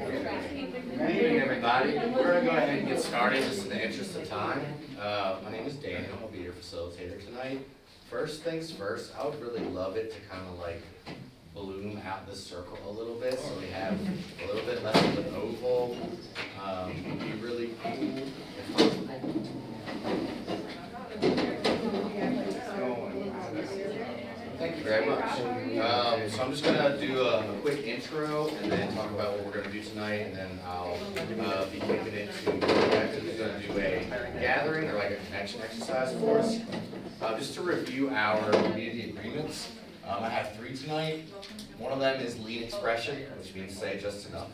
Good evening, everybody. We're going to go ahead and get started just in the interest of time. My name is Daniel. I'll be your facilitator tonight. First things first, I would really love it to kind of like balloon out this circle a little bit so we have a little bit less of an oval. Would be really cool if possible. Thank you very much. So I'm just going to do a quick intro and then talk about what we're going to do tonight, and then I'll be kicking it to Rebecca, who's going to do a gathering or like a connection exercise for us. Just to review our community agreements, I have 3 tonight. One of them is lean expression, which means say just enough.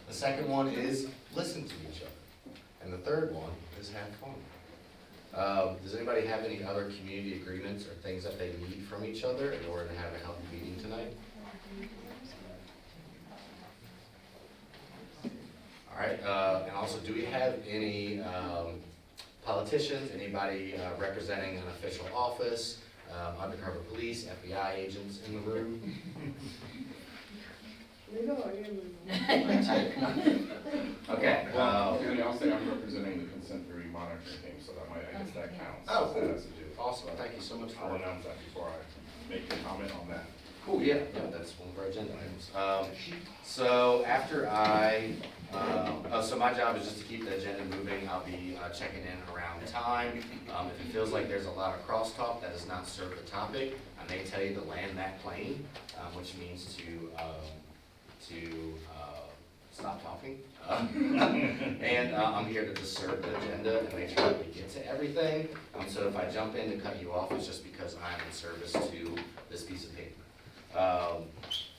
The second one is listen to each other. And the third one is have fun. Does anybody have any other community agreements or things that they need from each other in order to have a healthy meeting tonight? All right, and also, do we have any politicians, anybody representing an official office, undercover police, FBI agents in the room? Okay. And I'll say I'm representing the consent decree monitoring team, so that might, I guess that counts. Oh, That has to do. awesome. Thank you so much I'll for announce that before I make a comment on that. Cool, yeah, that's one of our agenda items. So after so my job is just to keep the agenda moving. I'll be checking in around time. If it feels like there's a lot of crosstalk that does not serve the topic, I may tell you to land that plane, which means to stop talking. And I'm here to just serve the agenda and make sure that we get to everything. So if I jump in to cut you off, it's just because I'm in service to this piece of paper.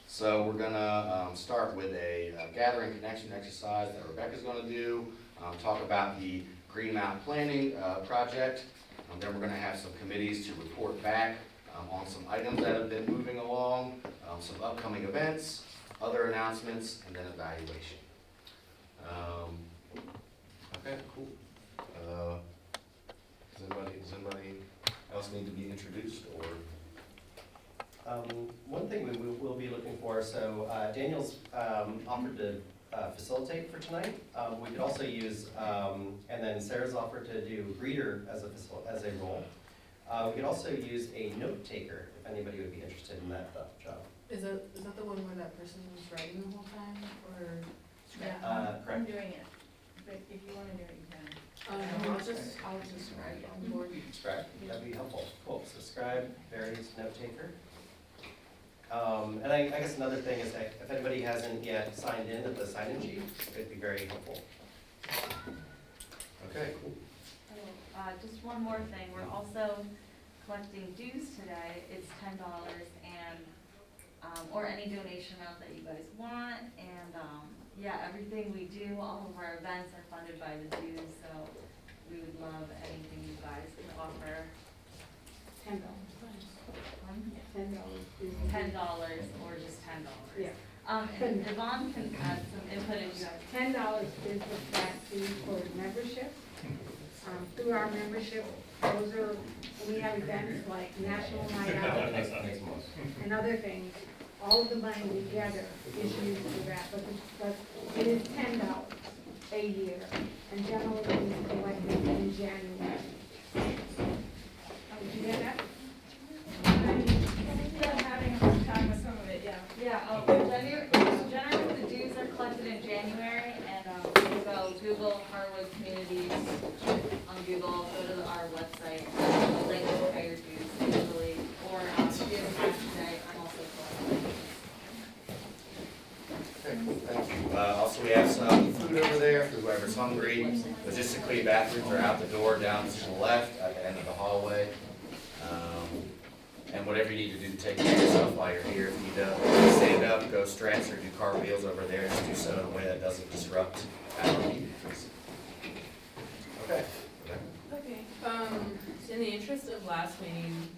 So we're gonna start with a gathering connection exercise that Rebecca's gonna do, talk about the Green Mountain Planning project. Then we're gonna have some committees to report back on some items that have been moving along, some upcoming events, other announcements, and then evaluation. Okay, cool. Does anybody else need to be introduced, or? One thing we will be looking for, so Daniel's offered to facilitate for tonight. We could also use, and then Sarah's offered to do greeter as a role. We could also use a note taker if anybody would be interested in that job. Is that the one where that person was writing the whole time, or? Yeah, Correct. I'm doing it, but if you wanna do it, you can. I'll just write on board. Scribe? That'd be helpful. Cool. So scribe, Barry's note taker. And I guess another thing is that if anybody hasn't yet signed in at the sign-in sheet, it'd be very helpful. Okay, cool. Just one more thing, we're also collecting dues today. It's $10 and, or any donation amount that you guys want. And, yeah, everything we do, all of our events are funded by the dues, so we would love anything you guys can offer. $10. $10 or just $10. Yeah. And Yvonne can add some input if you have. $10 is the flat fee for membership. Through our membership, we have events like National Night Out and other things. All of the money we gather is used for that, but it is $10 a year, and generally it's collected in January. Did you get that? Still having a hard time with some of it, yeah. Yeah, generally the dues are collected in January, and so Google Harwood Communities on Google, go to our website, link to pay your dues digitally, or do the cash today, I'm also collecting. Okay, cool, thank you. Also, we have some food over there for whoever's hungry. Logistically, bathrooms are out the door down to the left at the end of the hallway. And whatever you need to do to take care of yourself while you're here, if you need to stand up, go stretch, or do cartwheels over there, just do so in a way that doesn't disrupt our meetings. Okay. Okay. In the interest of last meeting,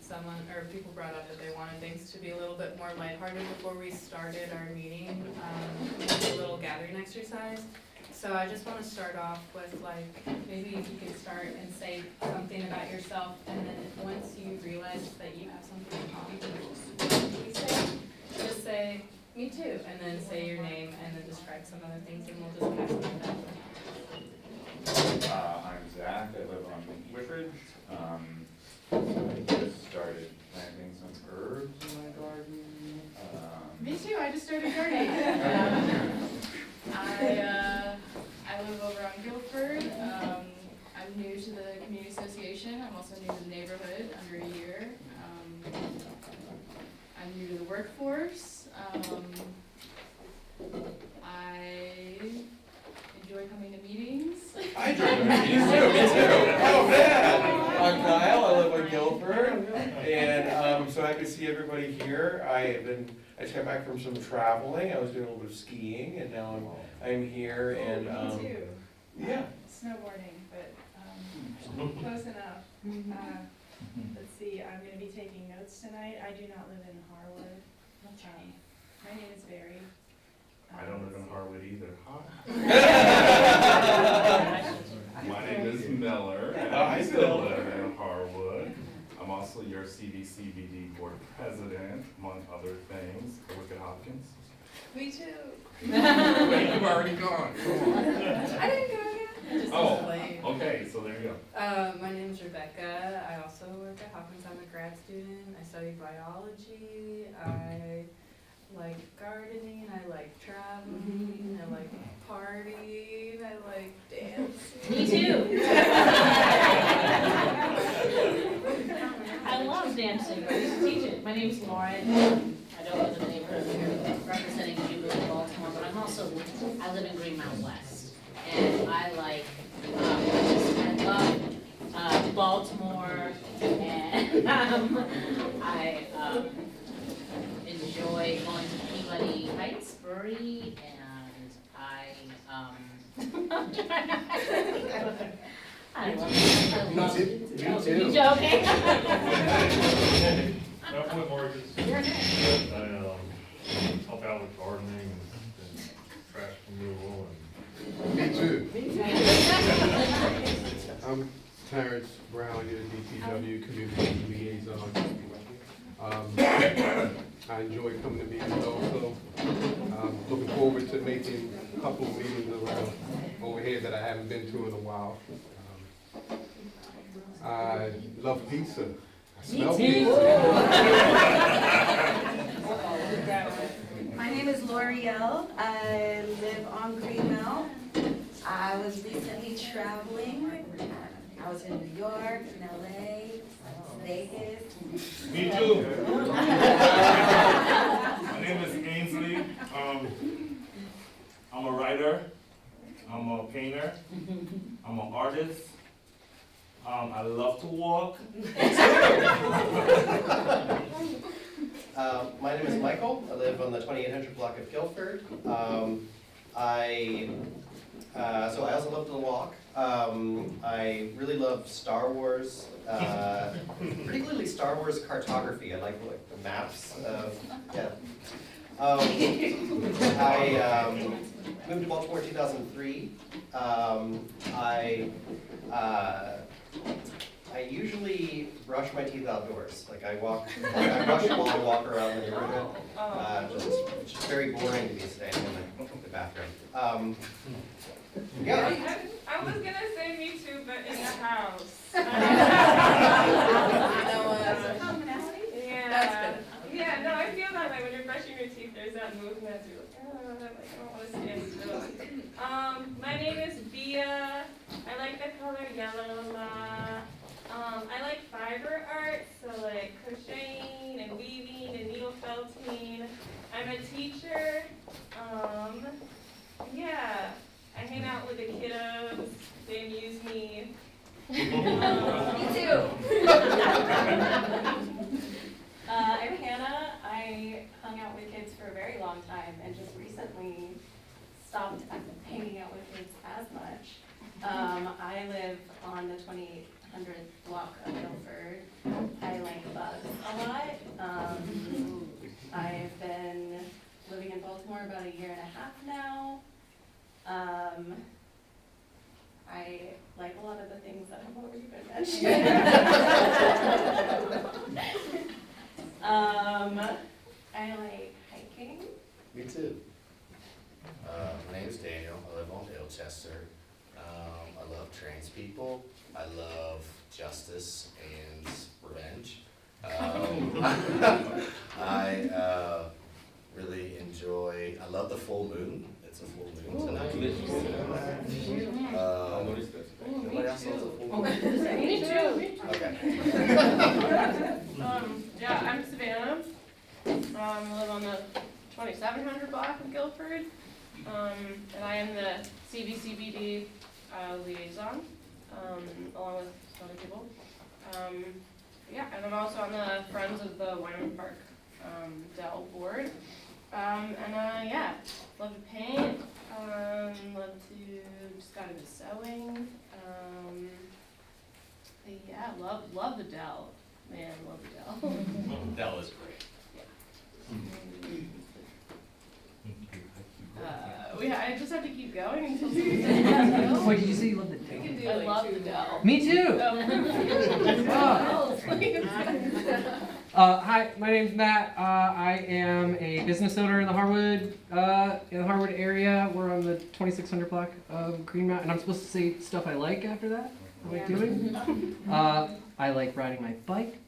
people brought up that they wanted things to be a little bit more lighthearted before we started our meeting, with a little gathering exercise. So I just want to start off with, like, maybe if you could start and say something about yourself, and then once you realize that you have something in common with what we say, just say, Me too. And then say your name and then describe some other things and we'll just pass it back. I'm Zach, I live on Whitridge. I just started planting some herbs in my garden. Me too, I just started gardening. I live over on Guilford. I'm new to the community association. I'm also new to the neighborhood, under a year. I'm new to the workforce. I enjoy coming to meetings. I enjoy the meetings too, me too. Oh, man. I'm Kyle, I live in Guilford, and so I could see everybody here. I just got back from some traveling. I was doing a little bit of skiing, and now I'm here, and Me too. yeah. Snowboarding, but close enough. Let's see, I'm going to be taking notes tonight. I do not live in Harwood. My name is Barry. I don't live in Harwood either. My name is Miller, and I still live in Harwood. I'm also your CDCBD board president, among other things. Wicked Hopkins. Me too. Wait, you've already gone. I didn't go yet. I just Oh, explained. okay, so there you go. My name is Rebecca. I also work at Hopkins. I'm a grad student. I study biology. I like gardening. I like traveling. I like partying. I like dancing. Me too. I love dancing. I used to teach it. My name's Lauren. I don't live in the neighborhood here representing Jubilee, Baltimore, but I live in Green Mountain West. And I like, I love Baltimore, and I enjoy going to Peabody Heights Brewery, and I love it. Me too. You joking? Not with mortgages. I help out with gardening and trash removal Me too. I'm Terrence Brown, your DPW Community Liaison. I enjoy coming to meetings also. Looking forward to making a couple of meetings around over here that I haven't been to in a while. I love pizza. I smell pizza. My name is L'Oreal. I live on Greenmount. I was recently traveling. I was in New York, in LA, Vegas. Me too. My name is Ainsley. I'm a writer. I'm a painter. I'm an artist. I love to walk. My name is Michael. I live on the 2800 block of Guilford. So I also love to walk. I really love Star Wars, particularly Star Wars cartography. I like the maps. Yeah. I moved to Baltimore in 2003. I usually brush my teeth outdoors. Like I brush while I walk around the neighborhood. It's just very boring to me today in the bathroom. Yeah. I was gonna say me too, but in the house. Yeah, no, I feel that way when you're brushing your teeth. There's that movement. You're like, oh, I don't want to stand still. My name is Bia. I like the color yellow a lot. I like fiber art, so like crocheting and weaving and needle felting. I'm a teacher. Yeah, I hang out with the kiddos. They amuse me. Me too. I'm Hannah. I hung out with kids for a very long time and just recently stopped hanging out with kids as much. I live on the 2800 block of Guilford. I like bugs a lot. I've been living in Baltimore about 1.5 years now. I like a lot of the things that have already been mentioned. I like hiking. protester. I love trans people. I love justice and revenge. I really enjoy, I love the full moon. It's a full moon tonight. Nobody else loves a full moon? Me too. Okay. Yeah, I'm Savannah. I live on the 2700 block of Guilford. And I am the CVCBD liaison, along with some other people. Yeah, and I'm also on the Friends of the Wyman Park Dell board. Yeah, love to paint, love to just got into sewing. Yeah, love the Dell. Man, love the Dell. Dell is great. I just have to keep going until somebody says Wait, did you say you love the We Dell? can do I love the Dell. Me too! Hi, my name's Matt. I am a business owner in the Harwood area. We're on the 2600 block of Green Mountain. And I'm supposed to say stuff I like after that? What am I doing? I like riding my bike.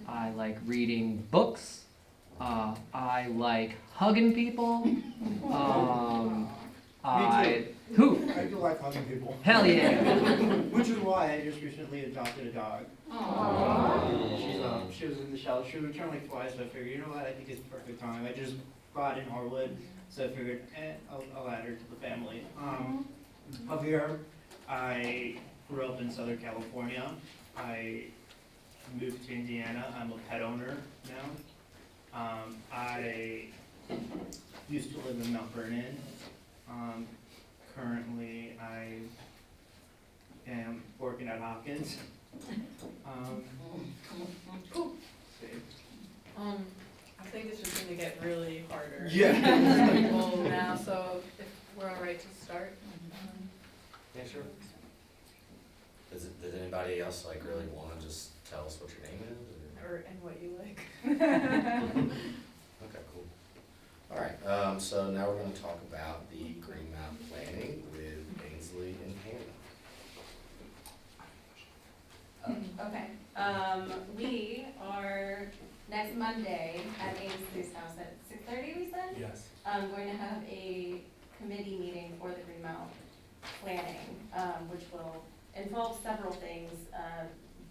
I like reading books. I like hugging people. Me too. Who? I do like hugging people. Hell yeah. Which is why I just recently adopted a dog. She was in the shelter. She would return like twice, so I figured, you know what, I think it's the perfect time. I just got in Harwood, so I figured, I'll add her to the family. Javier, I grew up in Southern California. I moved to Indiana. I'm a pet owner now. I used to live in Mount Vernon. Currently, I am working at Hopkins. I think it's just gonna get really harder. Yeah. Well, now, so if we're all right to start. Yeah, sure. Does anybody else like really wanna just tell us what your name is? Or, and what you like. Okay, cool. All right, so now we're gonna talk about the Green Mountain planning with Ainsley and Hannah. Okay, we are next Monday at Ainsley's house at 6:30, we said? Yes. Going to have a committee meeting for the Green Mountain planning, which will involve several things,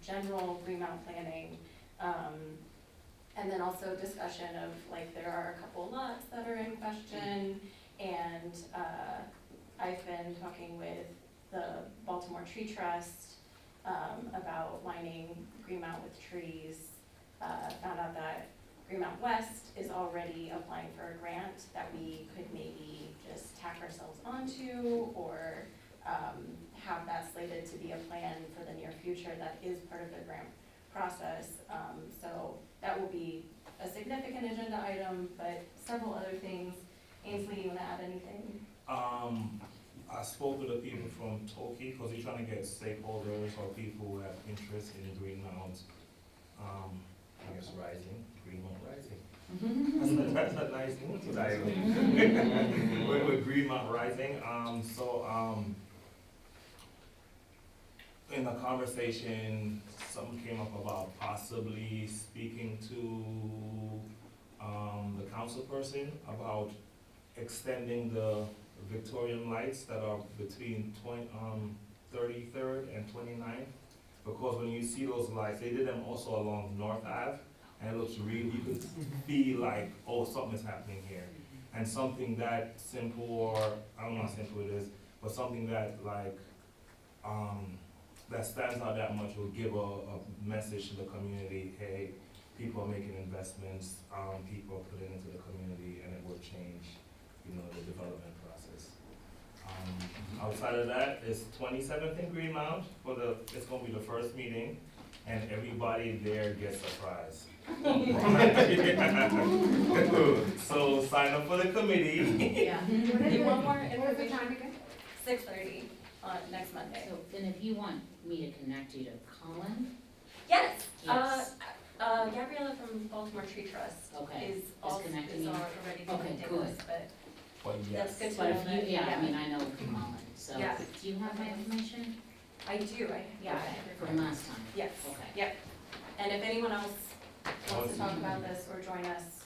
general Green Mountain planning, and then also discussion of, like, there are a couple lots that are in question, and I've been talking with the Baltimore Tree Trust about lining Green Mountain with trees. Found out that Green Mountain West is already applying for a grant that we could maybe just tack ourselves onto, or have that slated to be a plan for the near future that is part of the grant process. So that will be a significant agenda item, but several other things. Ainsley, you wanna add anything? I spoke with the people from Toki, because we're trying to get stakeholders or people who have interest in Green Mount, I guess rising, Green Mount Rising. That's a nice new title. With Green Mount Rising, in the conversation, something came up about possibly speaking to the council person about extending the Victorian lights that are between 33rd and 29th. Because when you see those lights, they did them also along North Ave, and it looks really, you can feel like, oh, something's happening here. And something that simple, or I don't know how simple it is, but something that like, that stands out that much will give a message to the community, hey, people are making investments, people are putting into the community, and it will change, you know, the development process. Outside of that, it's 27th in Greenmount it's gonna be the first meeting, and everybody there gets a prize. So sign up for the committee. Yeah. You want more information? 6:30 on next Monday. So then if you want me to connect you to Colin? Yes. Yes. Gabriella from Baltimore Tree Trust Okay. is connecting you. already Okay, connected good. us, but But that's yes, good to But know if that. you, yeah, I mean, I know Colin, so. Yeah. Do you have my information? I do, yeah, I have your From last time? Yes, Okay. yep. And if anyone else wants to talk about this or join us,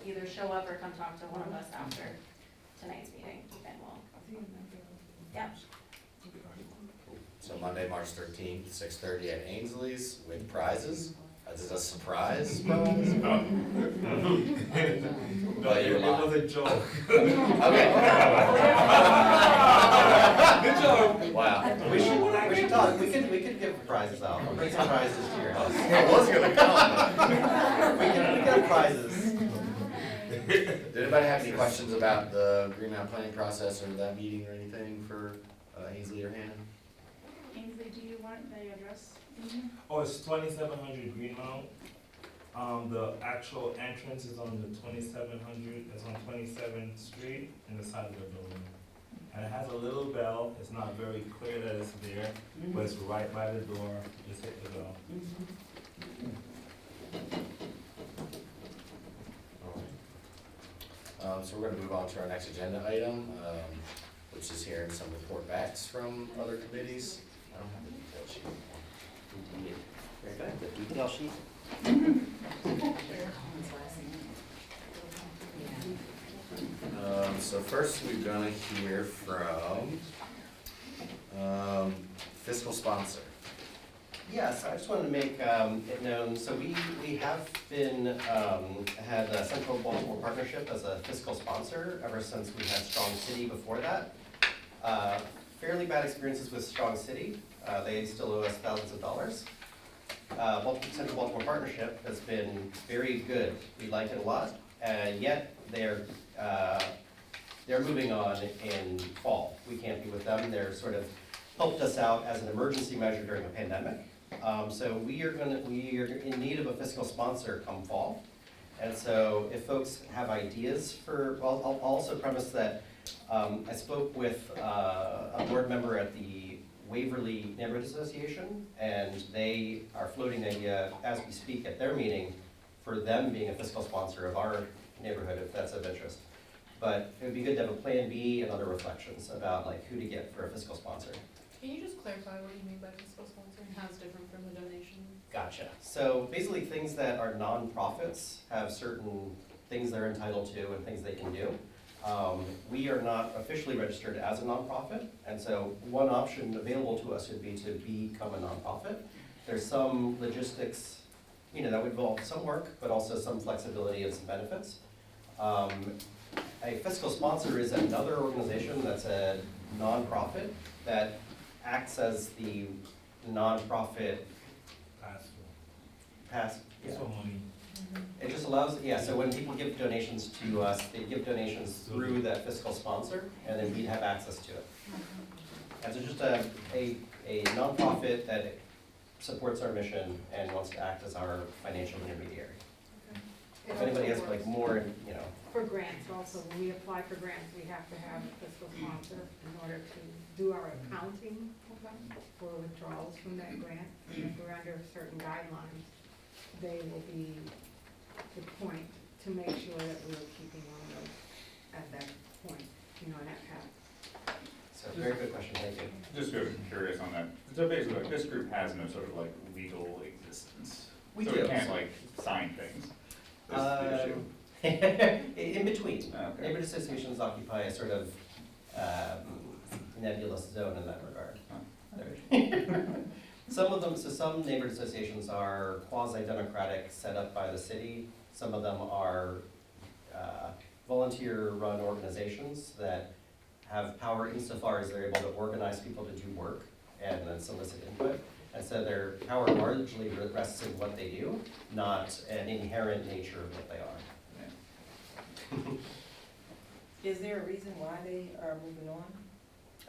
either show up or come talk to one of us after tonight's meeting, and we'll, yep. So Monday, March 13th, 6:30 at Ainsley's with prizes. This is a surprise prize. No, But you're it was a joke. Okay. Good joke. Wow. We should talk, we could give prizes out, I'll bring some prizes to your house. I was gonna come. We can have prizes. Did anybody have any questions about the Green Mountain planning process or that meeting or anything for Ainsley or Hannah? Ainsley, do you want the address? Oh, it's 2700 Greenmount. The actual entrance is on the 2700, it's on 27th Street in the side of the building. And it has a little bell, it's not very clear that it's there, but it's right by the door, just hit the bell. So we're gonna move on to our next agenda item, which is hearing some report backs from other committees. I don't have the detail sheet. Very good, the detail sheet. So first we're gonna hear from fiscal sponsor. Yes, I just wanted to make it known, so we have been, had a Central Baltimore Partnership as a fiscal sponsor ever since we had Strong City before that. Fairly bad experiences with Strong City, they still owe us thousands of dollars. Central Baltimore Partnership has been very good, we like it a lot, and yet they're moving on in fall. We can't be with them, they're sort of helped us out as an emergency measure during the pandemic. So we are in need of a fiscal sponsor come fall. And so if folks have ideas for, well, I'll also premise that I spoke with a board member at the Waverly Neighborhood Association, and they are floating the idea as we speak at their meeting for them being a fiscal sponsor of our neighborhood, if that's of interest. But it would be good to have a plan B and other reflections about like who to get for a fiscal sponsor. Can you just clarify what you mean by fiscal sponsor and how it's different from a donation? Gotcha. So basically things that are nonprofits have certain things they're entitled to and things they can do. We are not officially registered as a nonprofit, and so one option available to us would be to become a nonprofit. There's some logistics, that would involve some work, but also some flexibility and some benefits. A fiscal sponsor is another organization that's a nonprofit that acts as the nonprofit pass. It's for money. It just allows, so when people give donations to us, they give donations through that fiscal sponsor, and then we'd have access to it. And so just a nonprofit that supports our mission and wants to act as our financial intermediary. If anybody has like more, For grants also, when we apply for grants, we have to have a fiscal sponsor in order to do our accounting for withdrawals from that grant. And if we're under certain guidelines, they will be the point to make sure that we're keeping on those at that point, in that path. So very good question, thank you. Just sort of curious on that. So basically, like, this group has no sort of like legal existence. We so do. it can't like sign things. That's the issue. In between. Okay. Neighborhood associations occupy a sort of nebulous zone in that regard. Some neighborhood associations are quasi-democratic, set up by the city. Some of them are volunteer-run organizations that have power insofar as they're able to organize people to do work and then solicit input. And so their power largely rests in what they do, not an inherent nature of what they are. Is there a reason why they are moving on?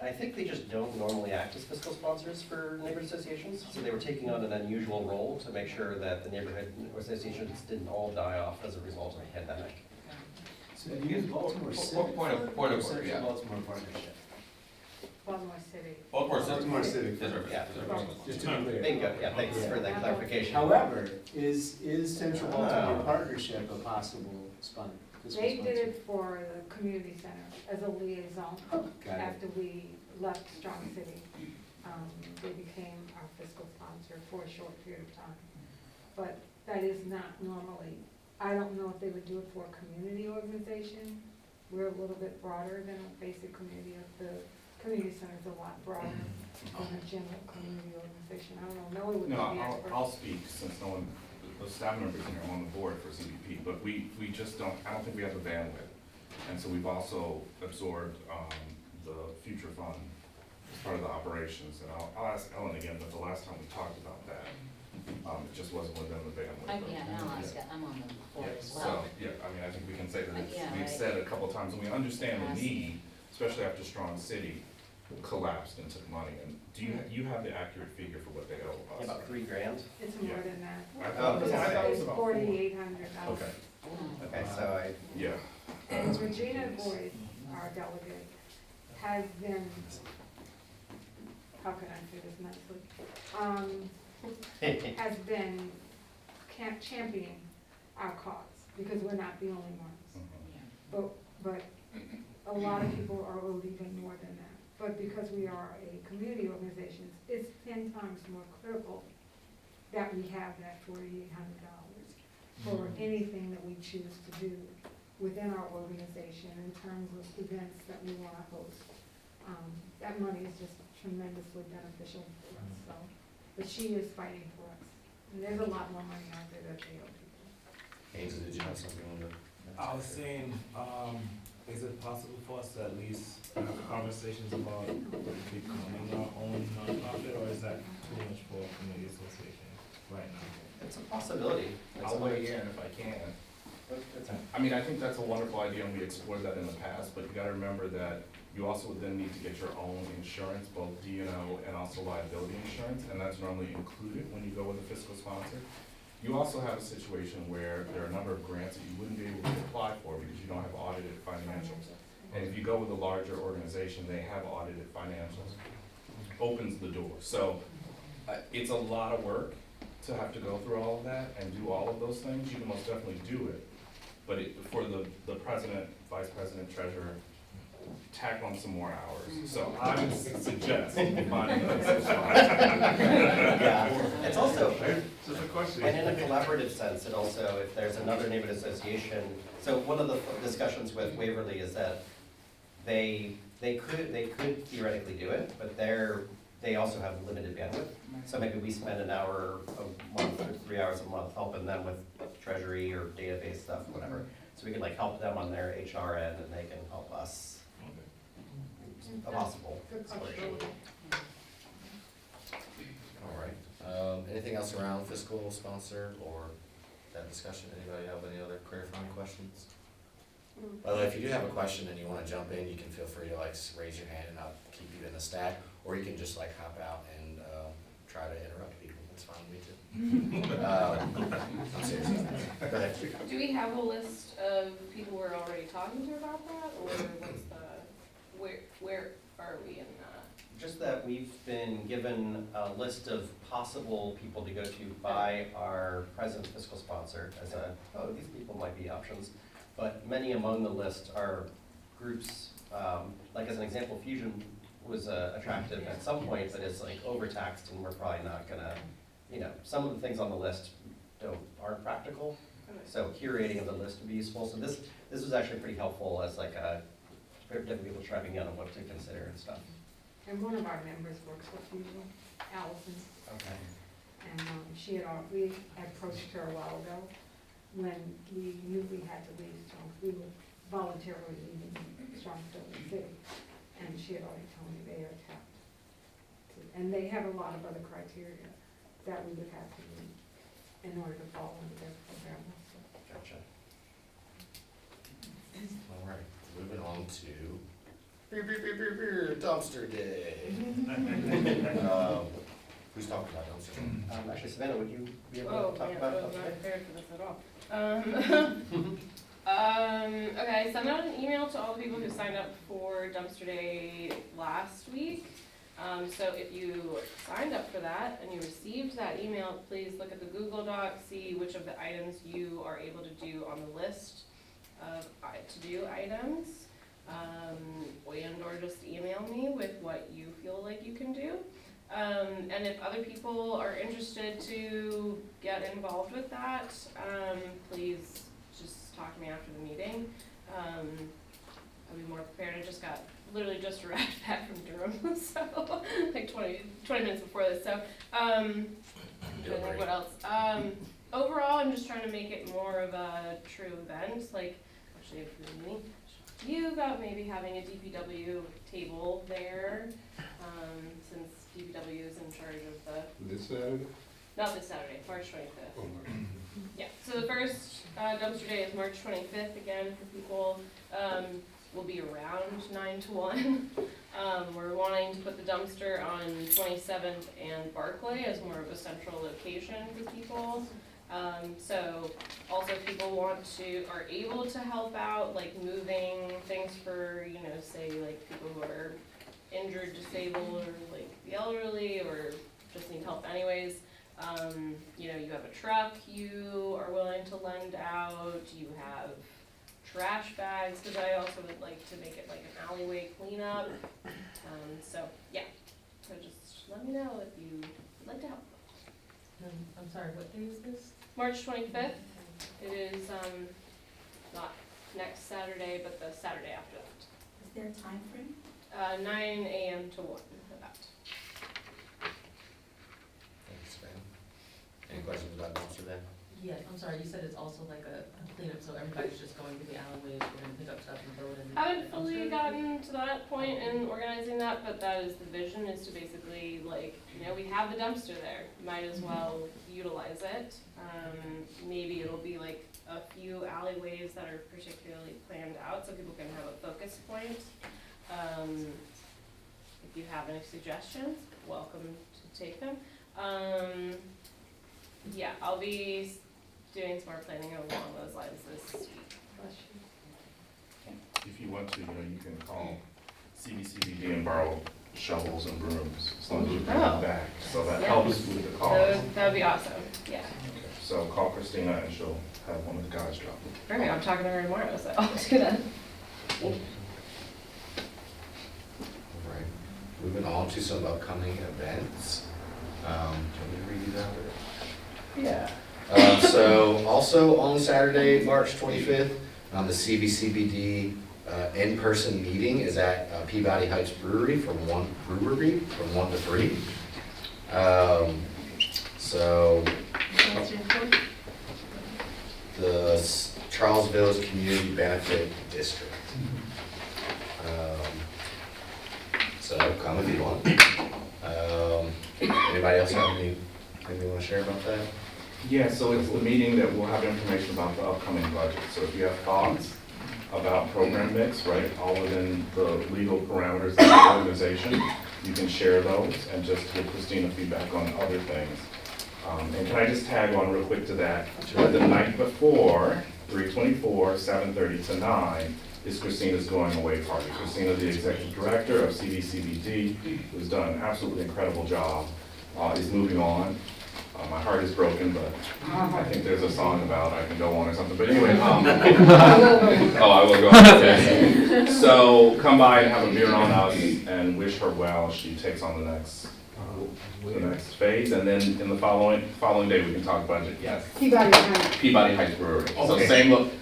I think they just don't normally act as fiscal sponsors for neighborhood associations, so they were taking on an unusual role to make sure that the neighborhood associations didn't all die off as a result of the pandemic. So you use Baltimore City? Point of order, yeah. Baltimore Partnership. Baltimore City. Baltimore City. Yeah. Just to be clear. Bingo, yeah, thanks for that clarification. However, is Central Baltimore Partnership a possible They did it for the community center as a liaison Got it. after we left Strong City. They became our fiscal sponsor for a short period of time. But that is not normally, I don't know if they would do it for a community organization. We're a little bit broader than a basic community. The community center is a lot broader than a general community organization. I don't know, Noah would be No, the expert. I'll speak since no one, the staff members here are on the board for CBP, but we just don't, I don't think we have the bandwidth. And so we've also absorbed, the future fund as part of the operations, and I'll ask Ellen again, but the last time we talked about that, it just wasn't within the bandwidth. Yeah, and I'll ask, I'm on the board Yeah, as so, well. yeah, I mean, I think we can say that it's, Yeah, we've right. said it a couple of times, and we understand the Yes. need, especially after Strong City collapsed and took money, and do you have the accurate figure for what they owe us? About $3,000. It's Yeah. more than that. I thought it was It's about $4,800. Okay, Okay, so I, yeah. And Regina Boyd, our delegate, has been, how can I say this nicely? Has been championing our cause, because we're not the only ones. But a lot of people are owed even more than that. But because we are a community organization, it's 10 times more critical that we have that $4,800 for anything that we choose to do within our organization in terms of events that we want to host. That money is just tremendously beneficial to us, so, but she is fighting for us. And there's a lot more money out there that they owe people. Ainsley, did you have something on the? I was saying, is it possible for us to at least have conversations about becoming our own nonprofit, or is that too much for a community association right now? it's a possibility. I'll weigh in if I can. I mean, I think that's a wonderful idea, and we explored that in the past, but you gotta remember that you also would then need to get your own insurance, both D&O and also liability insurance, and that's normally included when you go with a fiscal sponsor. You also have a situation where there are a number of grants that you wouldn't be able to apply for because you don't have audited financials. And if you go with a larger organization, they have audited financials. Opens the door. So it's a lot of work to have to go through all of that and do all of those things. You can most definitely do it. But for the president, vice president, treasurer, tack on some more hours. So I would suggest finding a fiscal sponsor. Yeah, it's also, Just a question. and in a collaborative sense, it also, if there's another neighborhood association, so one of the discussions with Waverly is that they could theoretically do it, but they also have limited bandwidth. So maybe we spend an hour a month or 3 hours a month helping them with treasury or database stuff, whatever. So we can like help them on their HR end and they can help us. A possible solution. All right. Anything else around fiscal sponsor or that discussion? Anybody have any other clarifying questions? By the way, if you do have a question and you want to jump in, you can feel free to like raise your hand and I'll keep you in the stack, or you can just like hop out and try to interrupt people. That's fine with me too. I'm serious. Go ahead. Do we have a list of people we're already talking to about that, or what's the, where are we in that? Just that we've been given a list of possible people to go to by our present fiscal sponsor as these people might be options. But many among the list are groups, like as an example, Fusion was attractive at some point, but it's like overtaxed and we're probably not gonna, some of the things on the list aren't practical. So curating of the list would be useful. So this was actually pretty helpful as like different people chiming in on what to consider and stuff. And one of our members works for Fusion, Allison. Okay. And we approached her a while ago when we knew we had to leave Strong. We were voluntarily leaving Strong City. And she had already told me they are tapped. And they have a lot of other criteria that we would have to meet in order to fall into their program. So. Gotcha. All right. Moving on to dumpster day. Who's talking about dumpster day? Actually, Savannah, would you be able to talk about I was dumpster not day? prepared for this at all. Okay, I sent out an email to all the people who signed up for dumpster day last week. So if you signed up for that and you received that email, please look at the Google Doc, see which of the items you are able to do on the list. of to-do items, and or just email me with what you feel like you can do. And if other people are interested to get involved with that, please just talk to me after the meeting. I'll be more prepared. I just got literally just arrived back from Durham, so like 20 minutes before this. So I don't think what else. Overall, I'm just trying to make it more of a true event. Like, actually, if you're meeting you about maybe having a DPW table there, since DPW is in charge of the. This Saturday? Not this Saturday, March 25th. Oh, March. Yeah, so the first dumpster day is March 25th, again, for people, will be around 9 to 1. We're wanting to put the dumpster on 27th and Barclay as more of a central location for people. So also if people are able to help out, like moving things for, you know, say like people who are injured, disabled, or like the elderly, or just need help anyways. You know, you have a truck you are willing to lend out, you have trash bags, because I also would like to make it like an alleyway cleanup. So yeah, so just let me know if you would like to help. I'm sorry, what day is this? March 25th. It is not next Saturday, but the Saturday after that. Is there a time frame? 9 a.m. to 1, about. Thanks, man. Any questions about dumpster then? Yeah, I'm sorry, you said it's also like a cleanup, so everybody's just going to the alleyways, we're gonna pick up stuff and throw it in the Haven't fully dumpster? gotten to that point in organizing that, but that is the vision, is to basically, like, you know, we have the dumpster there, might as well utilize it. Maybe it'll be like a few alleyways that are particularly planned out, so people can have a focus point. If you have any suggestions, welcome to take them. Yeah, I'll be doing some more planning along those lines this week. If you want to, you know, you can call CBCBD and borrow shovels and brooms, as long as you bring them back, so that helps with the cost. That would be awesome, yeah. So call Christina and she'll have one of the guys drop it. Perfect, I'm talking to her tomorrow, so I'll do that. All right, moving on to some upcoming events. Do you want me to read these out? Yeah. So also on Saturday, March 25th, the CBCBD in-person meeting is at Peabody Heights Brewery from 1 to 3. So the Charlesville's Community Benefit District. So come if you want. Anybody else have anything they want to share about that? Yeah, so it's the meeting that will have information about the upcoming budget. So if you have thoughts about program mix, right, all within the legal parameters of the organization, you can share those and just give Christina feedback on other things. And can I just tag on real quick to that? The night before, 3/24, 7:30 to 9, is Christina's going away party. Christina, the executive director of CBCBD, who's done an absolutely incredible job, is moving on. My heart is broken, but I think there's a song about I can go on or something. But anyway, oh, I will go on. Okay. So come by and have a beer on us and wish her well as she takes on the next phase. And then in the following day, we can talk budget. Yes. Peabody Heights Brewery. Okay.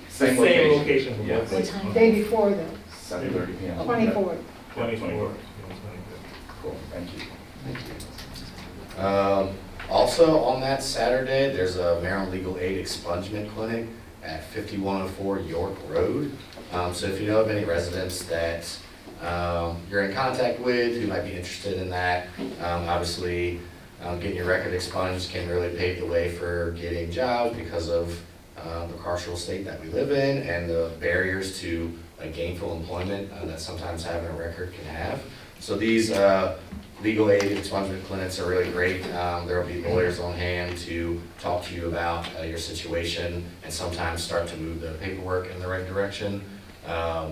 So same location. Yes. What time? Day before though. 7:30 p.m. 24th. 24th. Cool. Thank you. Also on that Saturday, there's a Maryland Legal Aid Expungement Clinic at 5104 York Road. So if you know of any residents that you're in contact with who might be interested in that, obviously getting your record expunged can really pave the way for getting jobs because of the carceral state that we live in and the barriers to gainful employment that sometimes having a record can have. So these legal aid expungement clinics are really great. There will be lawyers on hand to talk to you about your situation and sometimes start to move the paperwork in the right direction.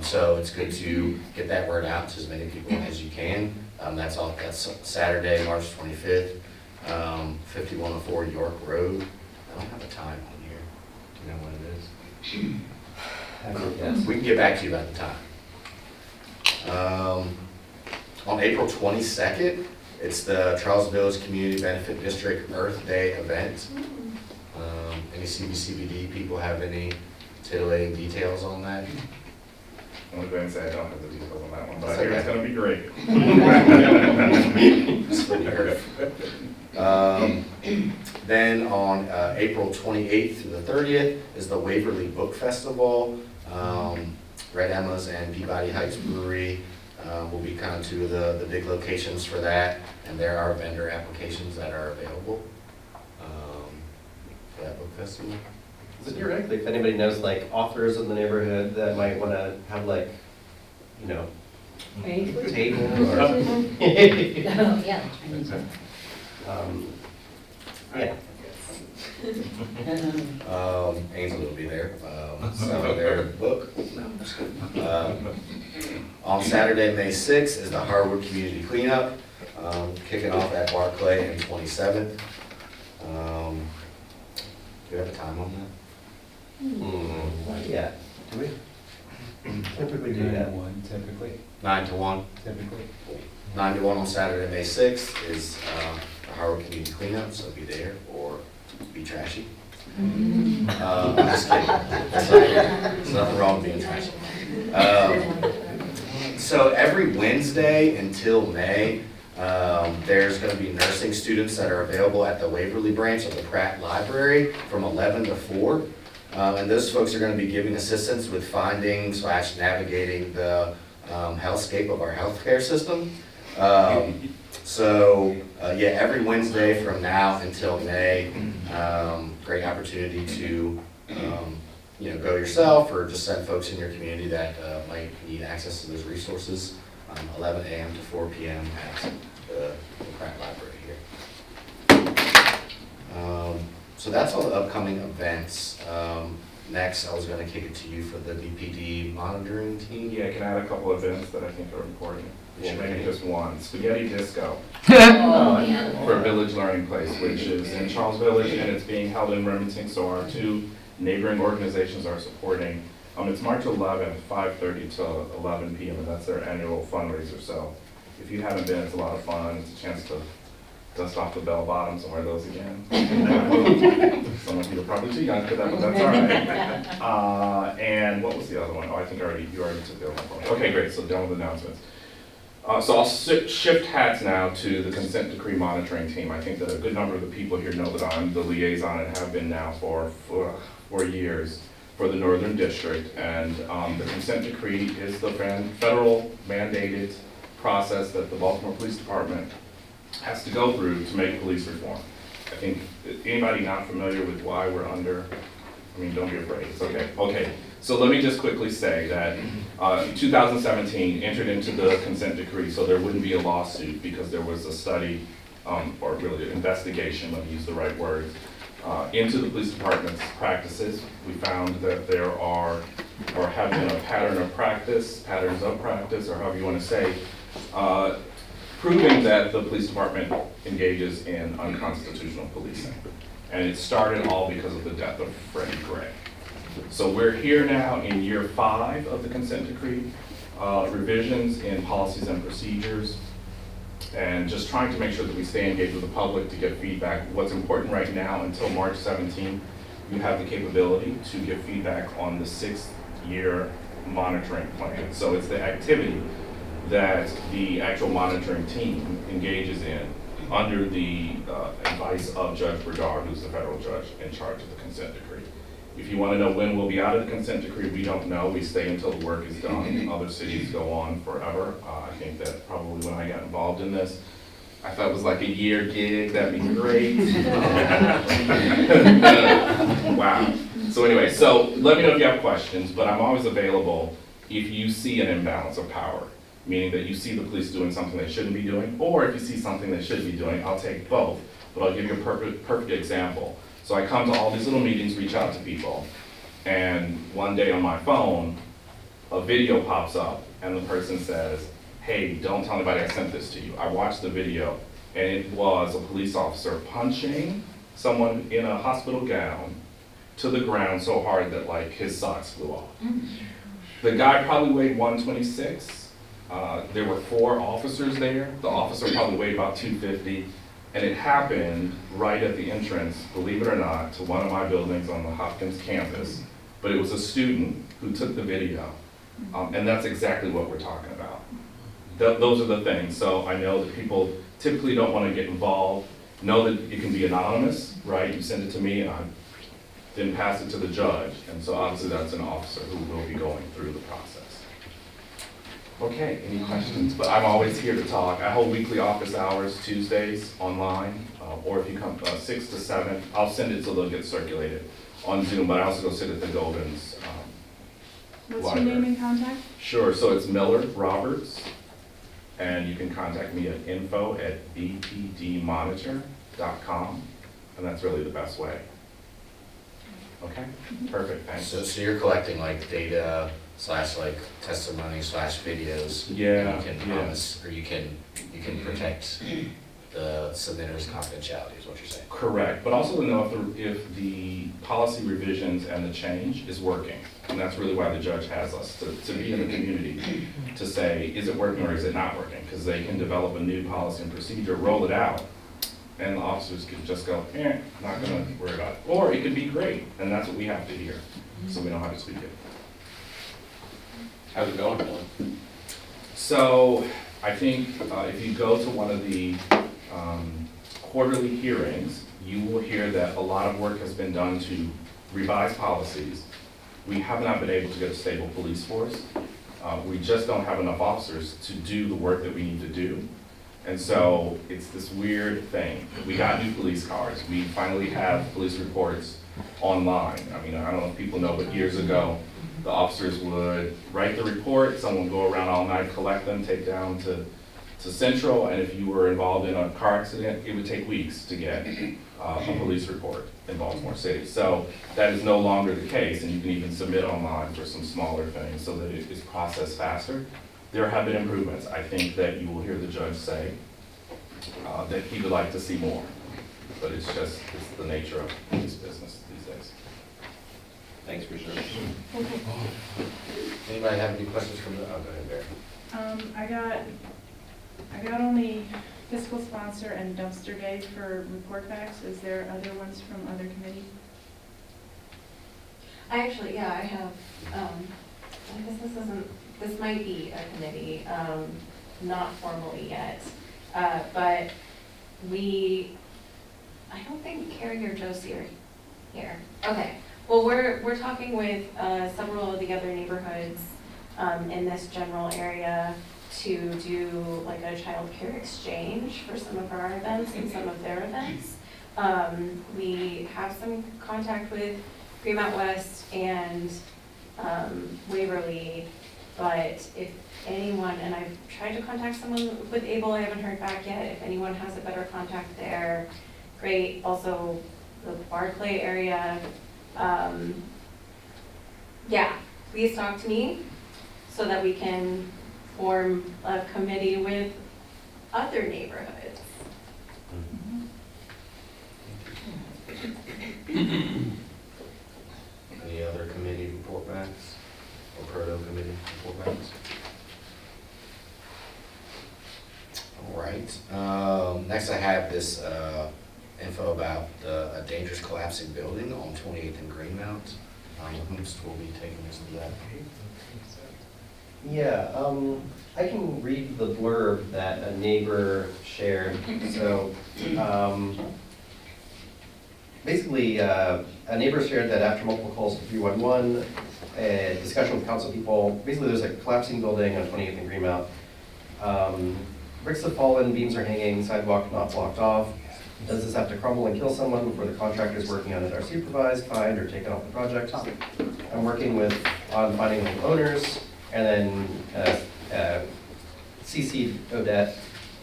So it's good to get that word out to as many people as you can. That's Saturday, March 25th, 5104 York Road. I don't have a time on here. Do you know what it is? We can get back to you about the time. On April 22nd, it's the Charles Village Community Benefit District Earth Day event. Any CBCBD people have any titillating details on that? I'm gonna go ahead and say I don't have the details on that one, but I That's hear okay. it's gonna be great. Split the earth. Then on April 28th through the 30th is the Waverly Book Festival. Red Emma's and Peabody Heights Brewery will be kind of two of the big locations for that, and there are vendor applications that are available for that book festival. So theoretically, if anybody knows like authors in the neighborhood that might want to have like, you know, table or. Yeah. Yeah. Ainsley will be there, selling their book. No, I'm just kidding. On Saturday, May 6th is the Harwood Community Cleanup, kicking off at Barclay and 27th. Do you have a time on that? Not yet. Do we? Typically do that. 9 to 1. Typically. 9 to 1 on Saturday, May 6th is the Harwood Community Cleanup, so be there or be trashy. I'm just kidding. There's nothing wrong with being trashy. So every Wednesday until May, there's going to be nursing students that are available at the Waverly branch of the Pratt Library from 11 to 4. And those folks are going to be giving assistance with finding / navigating the hellscape of our healthcare system. Yeah, every Wednesday from now until May, great opportunity to go yourself or just send folks in your community that might need access to those resources. 11 a.m. to 4 p.m. at the Pratt Library here. So that's all the upcoming events. Next, I was going to kick it to you for the BPD monitoring team. Yeah, can I add a couple of events that I think are important? Maybe just one. Spaghetti Disco. Oh, yeah. For Village Learning Place, which is in Charles Village, and it's being held in Remington, so our two neighboring organizations are supporting. It's March 11th, 5:30 to 11 p.m., and that's their annual fundraiser. So if you haven't been, it's a lot of fun. It's a chance to dust off the bell bottoms and wear those again. Some of you are probably too young for that, but that's all right. And what was the other one? Oh, I think you already took the other one. Okay, great. So done with announcements. So I'll shift hats now to the consent decree monitoring team. I think that a good number of the people here know that I'm the liaison and have been now for 4 years for the Northern District. And the consent decree is the federal mandated process that the Baltimore Police Department has to go through to make police reform. I think anybody not familiar with why we're under, don't be afraid, it's okay. Okay, so let me just quickly say that in 2017 entered into the consent decree so there wouldn't be a lawsuit because there was a study, or really an investigation, let me use the right words, into the police department's practices. We found that there are, or have been a patterns of practice, or however you want to say, proving that the police department engages in unconstitutional policing. And it started all because of the death of Freddie Gray. So we're here now in year 5 of the consent decree, revisions in policies and procedures, and just trying to make sure that we stay engaged with the public to get feedback. What's important right now, until March 17, you have the capability to give feedback on the 6th-year monitoring plan. So it's the activity that the actual monitoring team engages in under the advice of Judge Berdar, who's the federal judge in charge of the consent decree. If you want to know when we'll be out of the consent decree, we don't know. We stay until the work is done. Other cities go on forever. I think that probably when I got involved in this, I thought it was like a year gig. That'd be great. Wow. So anyway, so let me know if you have questions, but I'm always available if you see an imbalance of power, meaning that you see the police doing something they shouldn't be doing, or if you see something they should be doing. I'll take both, but I'll give you a perfect example. So I come to all these little meetings, reach out to people, and one day on my phone, a video pops up, and the person says, hey, don't tell anybody I sent this to you. I watched the video, and it was a police officer punching someone in a hospital gown to the ground so hard that like his socks flew off. The guy probably weighed 126. There were 4 officers there. The officer probably weighed about 250. And it happened right at the entrance, believe it or not, to one of my buildings on the Hopkins campus. But it was a student who took the video. And that's exactly what we're talking about. Those are the things. So I know that people typically don't want to get involved. Know that it can be anonymous, right? You send it to me and I didn't pass it to the judge. And so obviously that's an officer who will be going through the process. Okay, any questions? But I'm always here to talk. I hold weekly office hours Tuesdays online, or if you come 6 to 7, I'll send it so they'll get circulated on Zoom, but I also go sit at the Goldens What's library. your name and contact? Sure, so it's Miller Roberts, and you can contact me at info@bpdmonitor.com, and that's really the best way. Okay, perfect, thanks. So you're collecting like data / like testimony / videos. Yeah, You can yeah. promise, or you can protect the submitter's confidentiality is what you're saying. Correct, but also to know if the policy revisions and the change is working. And that's really why the judge has us, to be in the community, to say, is it working or is it not working? Because they can develop a new policy and procedure, roll it out, and the officers could just go, not gonna worry about it. Or it could be great, and that's what we have to hear, so we know how to tweak it. How's it going, Dylan? So, I think if you go to one of the quarterly hearings, you will hear that a lot of work has been done to revise policies. We have not been able to get a stable police force. We just don't have enough officers to do the work that we need to do. And so it's this weird thing. We got new police cars. We finally have police reports online. I mean, I don't know if people know, but years ago, the officers would write the report, someone would go around all night, collect them, take down to Central, and if you were involved in a car accident, it would take weeks to get a police report in Baltimore City. So that is no longer the case, and you can even submit online for some smaller things so that it is processed faster. There have been improvements. I think that you will hear the judge say that he would like to see more, but it's the nature of police business these days. Thanks for sharing. Anybody have any questions from the, go ahead, Barry. I got only fiscal sponsor and dumpster day for report backs. Is there other ones from other committees? I actually, yeah, I have, I guess this might be a committee, not formally yet. But I don't think Carrie or Josie are here. Okay, well, we're talking with several of the other neighborhoods in this general area to do like a child care exchange for some of our events and some of their events. We have some contact with Greenmount West and Waverly, but if anyone, and I've tried to contact someone with Able, I haven't heard back yet. If anyone has a better contact there, great. Also, the Barclay area, yeah, please talk to me so that we can form a committee with other neighborhoods. Any other committee report backs or proto committee report backs? All right. Next I have this info about a dangerous collapsing building on 28th and Greenmount. Who's will be taking us to that? Yeah, I can read the blurb that a neighbor shared. So, basically, a neighbor shared that after multiple calls to 311, a discussion with council people, basically there's a collapsing building on 28th and Greenmount. Bricks have fallen, beams are hanging, sidewalk not blocked off. Does this have to crumble and kill someone before the contractors working on it are supervised, fined, or taken off the project? I'm working on finding the owners, and then CC'd Odette.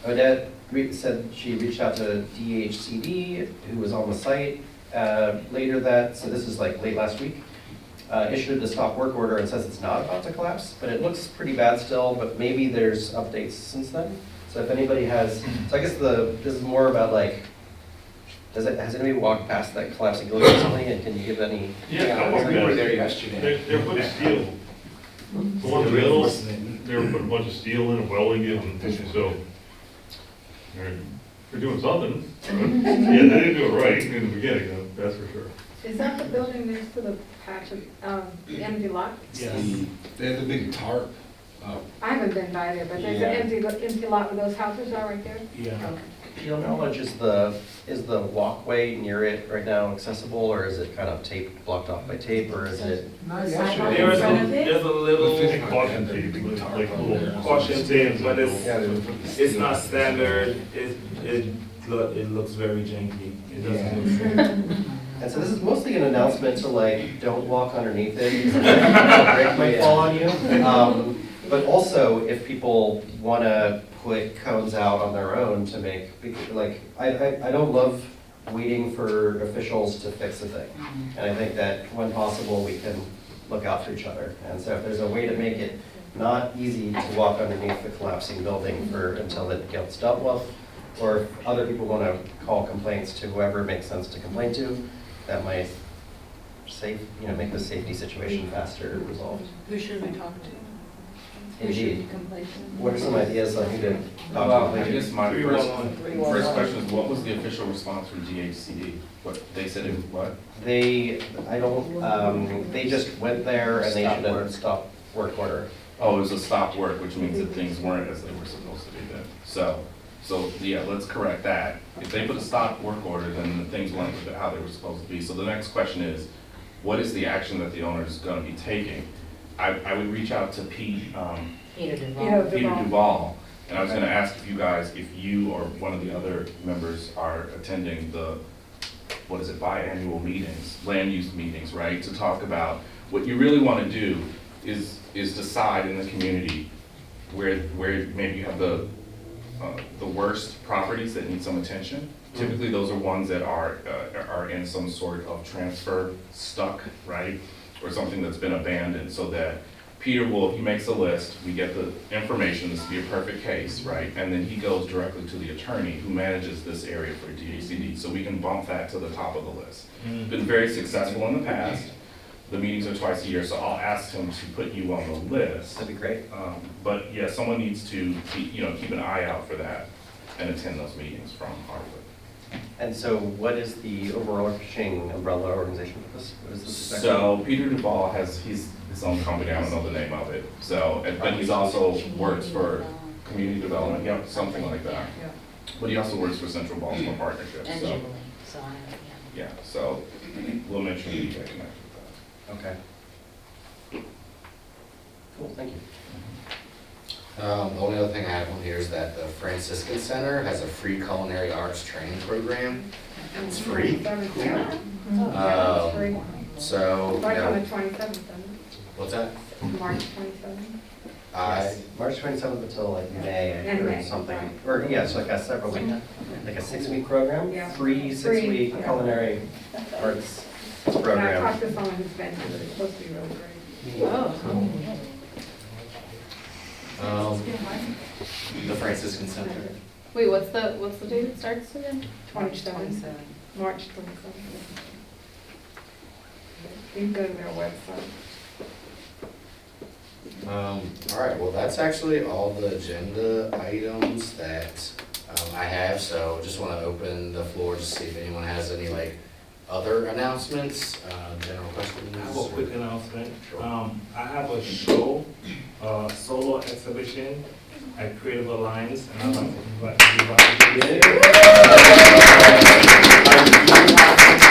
Odette said she reached out to DHCD, who was on the site later so this is like late last week, issued the stop work order and says it's not about to collapse, but it looks pretty bad still, but maybe there's updates since then. So if anybody has, so I guess this is more about like has anybody walked past that collapsing building recently, and can you give any? Yeah, I we were there yesterday. They're putting steel. The one in the middle, they were putting a bunch of steel in and welding it, and so they're doing something. Yeah, they didn't do it right in the beginning, that's for sure. Is that the building next to the patch of, the empty lot? Yes. They had the big tarp. I haven't been by there, but there's an empty lot where those houses are right there? Yeah. Okay. Your knowledge, is the walkway near it right now accessible, or is it kind of blocked off by tape, or is it? There's a little Caution tape, like little. caution tape, but it's not standard, it looks very janky, it doesn't look good. And so this is mostly an announcement to like, don't walk underneath it, because a brick might fall on you. But also, if people wanna put cones out on their own to make, like, I don't love waiting for officials to fix a thing. And I think that when possible, we can look out for each other. And so if there's a way to make it not easy to walk underneath the collapsing building until it gets dealt with, or if other people wanna call complaints to whoever it makes sense to complain to, that might make the safety situation faster resolved. Who should we talk to? Indeed. What are some ideas on who to talk Well, to? I guess my first question is, what was the official response from GHCD? What, they said it was what? They just went there and they should have stopped work order. Oh, it was a stop work, which means that things weren't as they were supposed to be then. So yeah, let's correct that. If they put a stop work order, then the things weren't how they were supposed to be. So the next question is, what is the action that the owner is gonna be taking? I would reach out to Peter Duval, and I was gonna ask if you guys, if you or one of the other members are attending the, biannual meetings, land use meetings, right? To talk about, what you really wanna do is decide in the community where maybe you have the worst properties that need some attention. Typically, those are ones that are in some sort of transfer stuck, right? Or something that's been abandoned, so that Peter he makes a list, we get the information, this would be a perfect case, right? And then he goes directly to the attorney who manages this area for DHCD, so we can bump that to the top of the list. Been very successful in the past. The meetings are twice a year, so I'll ask him to put you on the list. That'd be great. But yeah, someone needs to keep an eye out for that and attend those meetings from Harwood. And so what is the overarching umbrella organization for this? What is this? So Peter Duval has his own company, I don't know the name of it. So, but he's also works for community development, yeah, something like that. But he also works for Central Baltimore Partnership, and so. Jubilee, so Yeah, so we'll make sure you get connected with that. Okay. Cool, thank you. The only other thing I have on here is that the Franciscan Center has a free culinary arts training program. It's free. So, March on the 27th, what's that? March 27th. March 27th until like May And or May, something. right. Or, yeah, so like a several week, like a 6-week program? Yeah. Free 6-week culinary arts And I program. talked to someone who's been to it, it's supposed to be really great. Oh. The Franciscan Center. Wait, what's the date it starts again? 27th, March 27th. You can go to their website. All right, well, that's actually all the agenda items that I have, so just want to open the floor to see if anyone has any other announcements, general questions. I have a quick announcement. I have a show, solo exhibition at Creative Alliance, and I'd like to invite everybody.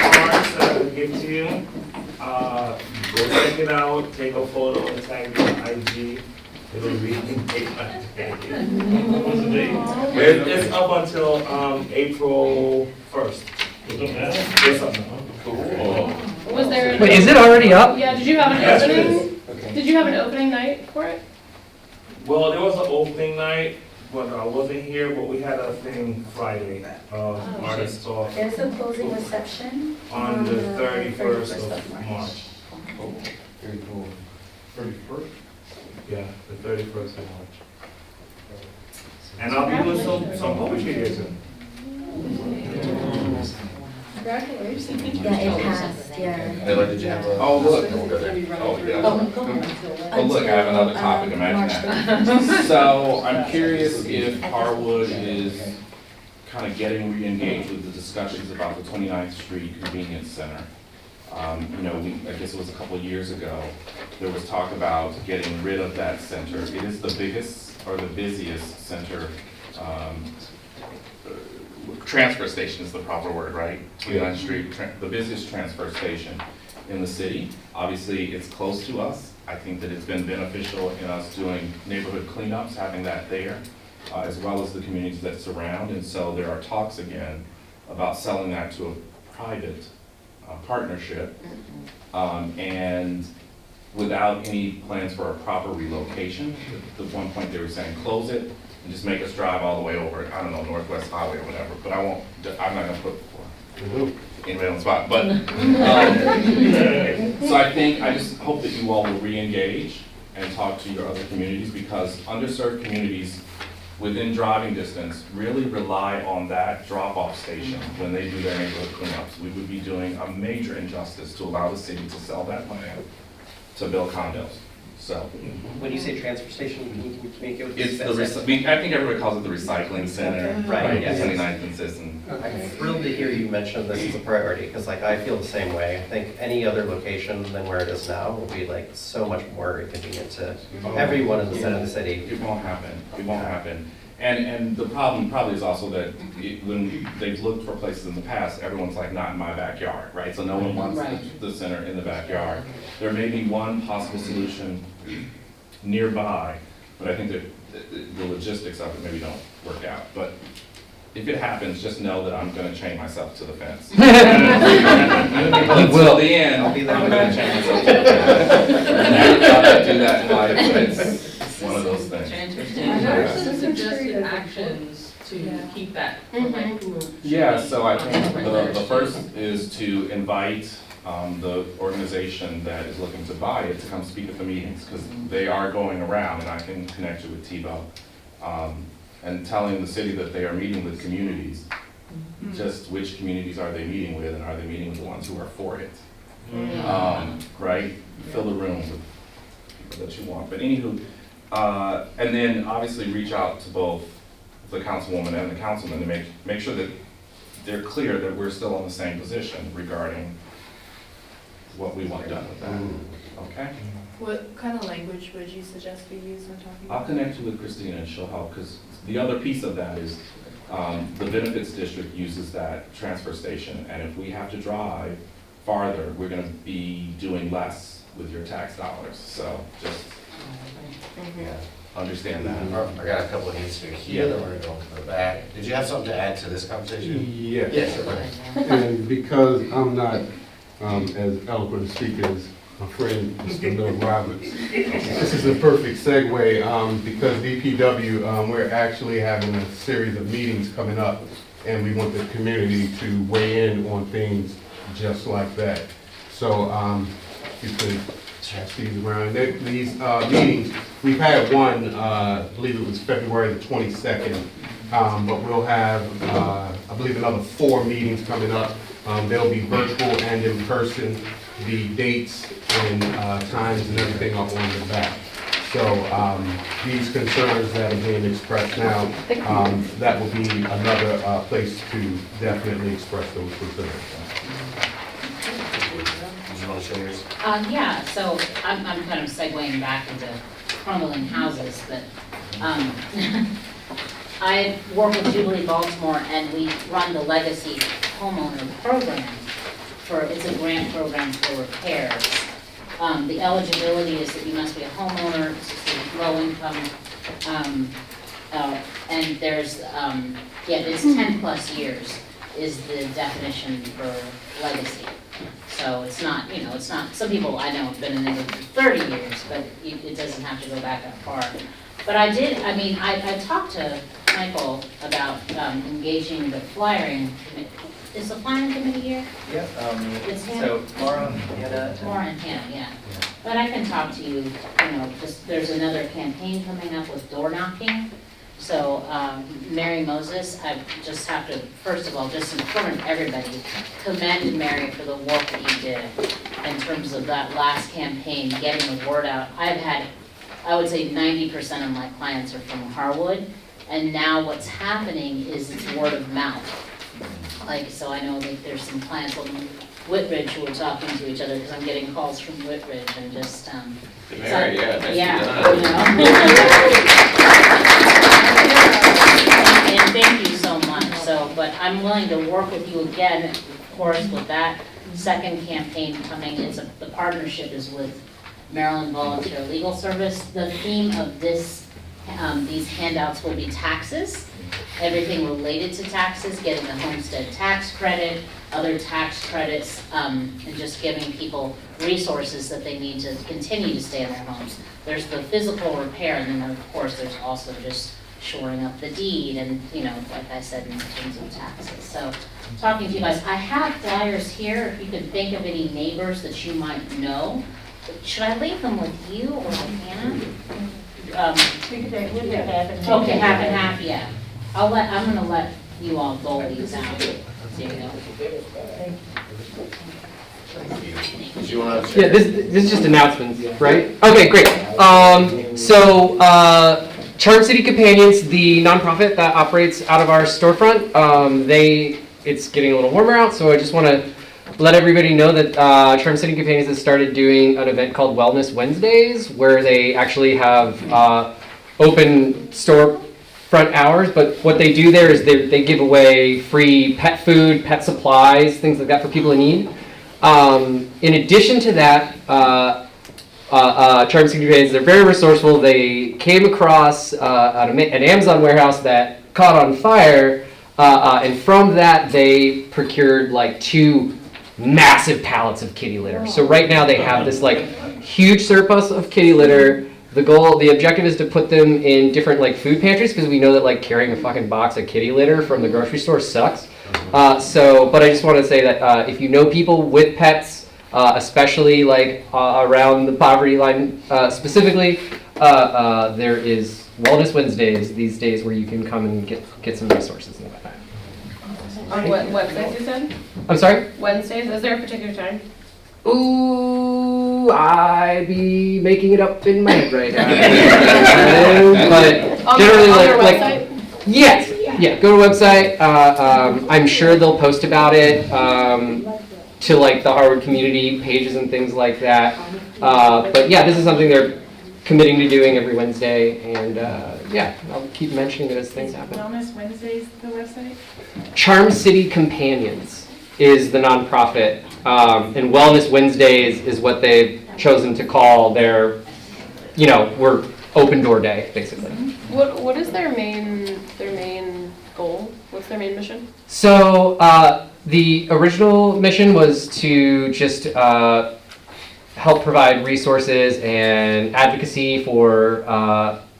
Cards that I will give to you. Go check it out, take a photo and tag me on IG. It'll be It's up until April 1st. Yes, Cool. Was there? Wait, is it already up? Yeah, did you have an Yes, it opening? is. Did you have an opening night for it? Well, there was an opening night, but I wasn't here, but we had a thing Friday, artist talk There's a closing reception on the 31st of March. Very cool. 31st? Yeah, the 31st of March. And I'll be doing some poetry here soon. Congratulations. Yeah, it passed, yeah. Taylor, did you have a? Oh, look. We'll go there. Oh, yeah. Oh, Oh, look, I have another topic, imagine that. So, I'm curious if Harwood is kind of getting re-engaged with the discussions about the 29th Street Convenience Center. You know, I guess it was a couple of years ago, there was talk about getting rid of that center. It is the biggest or the busiest center, transfer station is the proper word, right? 29th Street, the busiest transfer station in the city. Obviously, it's close to us. I think that it's been beneficial in us doing neighborhood cleanups, having that there, as well as the communities that surround. And so there are talks again about selling that to a private partnership, and without any plans for a proper relocation. At one point they were saying close it and just make us drive all the way over, I don't know, Northwest Highway or whatever, but I'm not gonna put anybody on the spot, but, so I just hope that you all will re-engage and talk to your other communities, because underserved communities within driving distance really rely on that drop-off station when they do their neighborhood cleanups. We would be doing a major injustice to allow the city to sell that land to build condos. So When you say transfer station, can you communicate with it's the I think everybody calls it the recycling center, Right, yes. 29th and Sisson. I'm thrilled to hear you mention this as a priority, because like I feel the same way. I think any other location than where it is now will be like so much more inconvenient to everyone in the center of the city. It won't happen. It won't happen. And the problem probably is also that when they've looked for places in the past, everyone's like, not in my backyard, right? So no one wants the center in the backyard. There may be one possible solution nearby, but I think that the logistics of it maybe don't work out. But if it happens, just know that I'm gonna chain myself to the fence. Until the end, I'm gonna chain myself to the fence. I never thought I'd do that in life, but it's one of those things. Some suggested actions to keep that from like Yeah, so I think the first is to invite the organization that is looking to buy it to come speak at the meetings, because they are going around, and I can connect you with Tebow, and telling the city that they are meeting with communities. Just which communities are they meeting with, and are they meeting with the ones who are for it? Right? Fill the room with people that you want. But anywho, and then obviously reach out to both the councilwoman and the councilman to make sure that they're clear that we're still on the same position regarding what we want done with that. Okay? What kind of language would you suggest we use when talking I'll about connect you with Christina and she'll help, because the other piece of that is the benefits district uses that transfer station, and if we have to drive farther, we're gonna be doing less with your tax dollars, so just understand that. I got a couple of hands here, then we're gonna go to the back. Did you have something to add to this conversation? Yes. Yes, sure. And because I'm not as eloquent a speaker as my friend, Mr. Bill Roberts, this is a perfect segue, because DPW, we're actually having a series of meetings coming up, and we want the community to weigh in on things just like that. So, you could pass these around. These meetings, we've had one, I believe it was February the 22nd, but we'll have, I believe, another 4 meetings coming up. They'll be virtual and in person. The dates and times and everything up on the back. So these concerns that are being expressed now, that will be another place to definitely express those concerns. Did you want to share yours? Yeah, so I'm kind of segueing back into crumbling houses, but I work with Jubilee Baltimore, and we run the Legacy Homeowner Program. It's a grant program for repairs. The eligibility is that you must be a homeowner, low income, and there's, it's 10 plus years is the definition for legacy. So it's not, it's not, some people I know have been in it for 30 years, but it doesn't have to go back that far. But I talked to Michael about engaging the flyering committee. Is the flyering committee here? Yep, It's Hannah? so Laura, Hannah. Laura and Hannah, yeah. But I can talk to you, just, there's another campaign coming up with door knocking. So, Mary Moses, I just have to, first of all, just in front of everybody, commend Mary for the work that you did in terms of that last campaign, getting the word out. I've had, I would say 90% of my clients are from Harwood, and now what's happening is it's word of mouth. Like, so I know like there's some clients from Whitridge who are talking to each other, because I'm getting calls from Whitridge and just, Mary, yeah, nice to yeah, be done. you know. And thank you so much, so, but I'm willing to work with you again, of course, with that second campaign coming, the partnership is with Maryland Volunteer Legal Service. The theme of this, these handouts will be taxes, everything related to taxes, getting the homestead tax credit, other tax credits, and just giving people resources that they need to continue to stay in their homes. There's the physical repair, and then of course there's also just shoring up the deed and, you know, like I said, in terms of taxes. So, talking to you guys, I have flyers here, if you could think of any neighbors that you might know. Should I leave them with you or with Hannah? Okay, half and half, yeah. I'm gonna let you all dole these out. There you go. Do you wanna? Yeah, this is just announcements, right? Okay, great. Charm City Companions, the nonprofit that operates out of our storefront, it's getting a little warmer out, so I just want to let everybody know that Charm City Companions has started doing an event called Wellness Wednesdays, where they actually have open storefront hours, but what they do there is they give away free pet food, pet supplies, things like that for people in need. In addition to that, Charm City Companions, they're very resourceful. They came across an Amazon warehouse that caught on fire, and from that they procured like 2 massive pallets of kitty litter. So right now they have this like huge surplus of kitty litter. The objective is to put them in different like food pantries, because we know that like carrying a fucking box of kitty litter from the grocery store sucks. But I just want to say that if you know people with pets, especially like around the poverty line specifically, there is Wellness Wednesdays these days where you can come and get some resources and whatnot. On what Wednesdays you said? I'm sorry? Wednesdays, is there a particular time? Ooh, I be making it up in my head right now. But generally, like yes, yeah. Go to website. I'm sure they'll post about it to like the Harwood community pages and things like that. But yeah, this is something they're committing to doing every Wednesday, and yeah, I'll keep mentioning it as things happen. Wellness Wednesdays, the website? Charm City Companions is the nonprofit, and Wellness Wednesdays is what they've chosen to call their, we're open door day, basically. What is their main goal? What's their main mission? So the original mission was to just help provide resources and advocacy for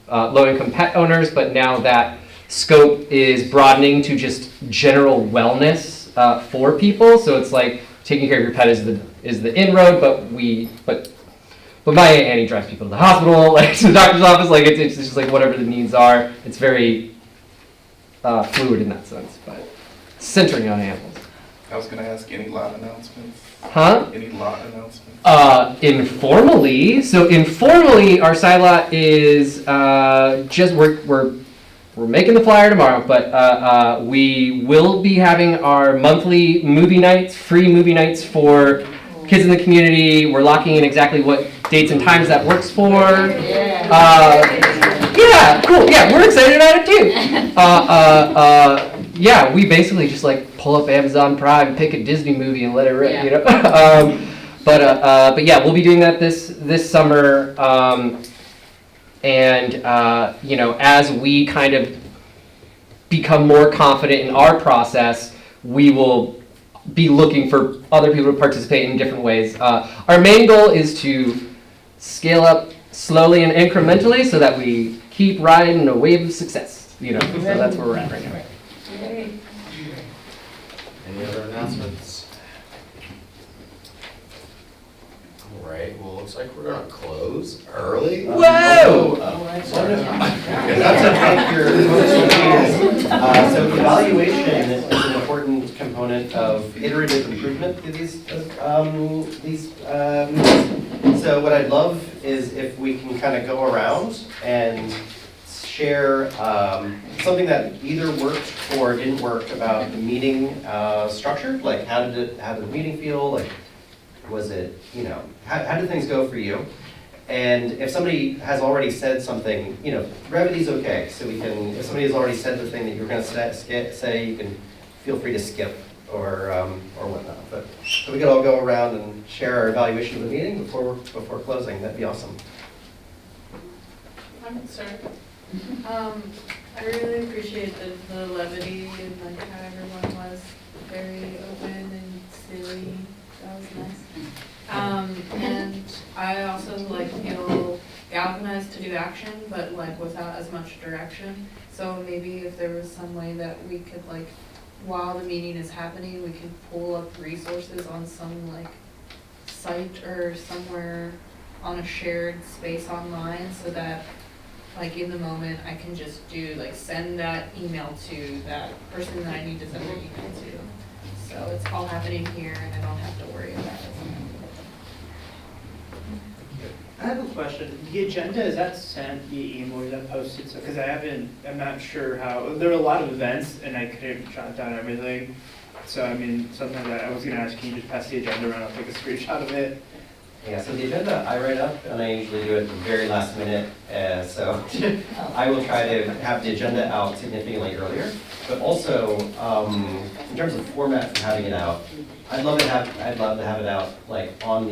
low-income pet owners, but now that scope is broadening to just general wellness for people. So it's like taking care of your pet is the inroad, but my Aunt Annie drives people to the hospital, like to the doctor's office. Like it's just like whatever the needs are. It's very fluid in that sense, but centering on animals. I was gonna ask, any lot announcements? Huh? Any lot announcements? Informally, our side lot is just we're making the flyer tomorrow, but we will be having our monthly movie nights, free movie nights for kids in the community. We're locking in exactly what dates and times that works for. Yeah, cool. Yeah, we're excited about it too. Yeah, we basically just like pull up Amazon Prime, pick a Disney movie, and let it rip. Yeah. But yeah, we'll be doing that this summer. As we kind of become more confident in our process, we will be looking for other people to participate in different ways. Our main goal is to scale up slowly and incrementally so that we keep riding a wave of success. So that's where we're at right now. Any other announcements? All right, well, looks like we're gonna close early. Whoa! Not to take your focus, so evaluation is an important component of iterative improvement through these meetings. So what I'd love is if we can kind of go around and share something that either worked or didn't work about the meeting structure, like how did the meeting feel, like was it, how did things go for you? And if somebody has already said something, brevity's okay, so we can, if somebody has already said the thing that you're gonna say, you can feel free to skip or whatnot. But if we could all go around and share our evaluation of the meeting before closing, that'd be awesome. I'm sorry. I really appreciate the levity and like how everyone was very open and silly. That was nice. And I also feel galvanized to do action, but without as much direction. So maybe if there was some way that we could while the meeting is happening, we could pull up resources on some site or somewhere on a shared space online, so that in the moment I can just send that email to that person that I need to send an email to. So it's all happening here and I don't have to worry about it. I have a question. The agenda, is that sent via email or is that posted? So, because I'm not sure how, there were a lot of events and I couldn't jot down everything. So, sometimes I was going to ask, can you just pass the agenda around? I'll take a screenshot of it. Yeah, so the agenda I write up, and I usually do it at the very last minute, so I will try to have the agenda out significantly earlier. But also, in terms of format for having it out, I'd love to have it out on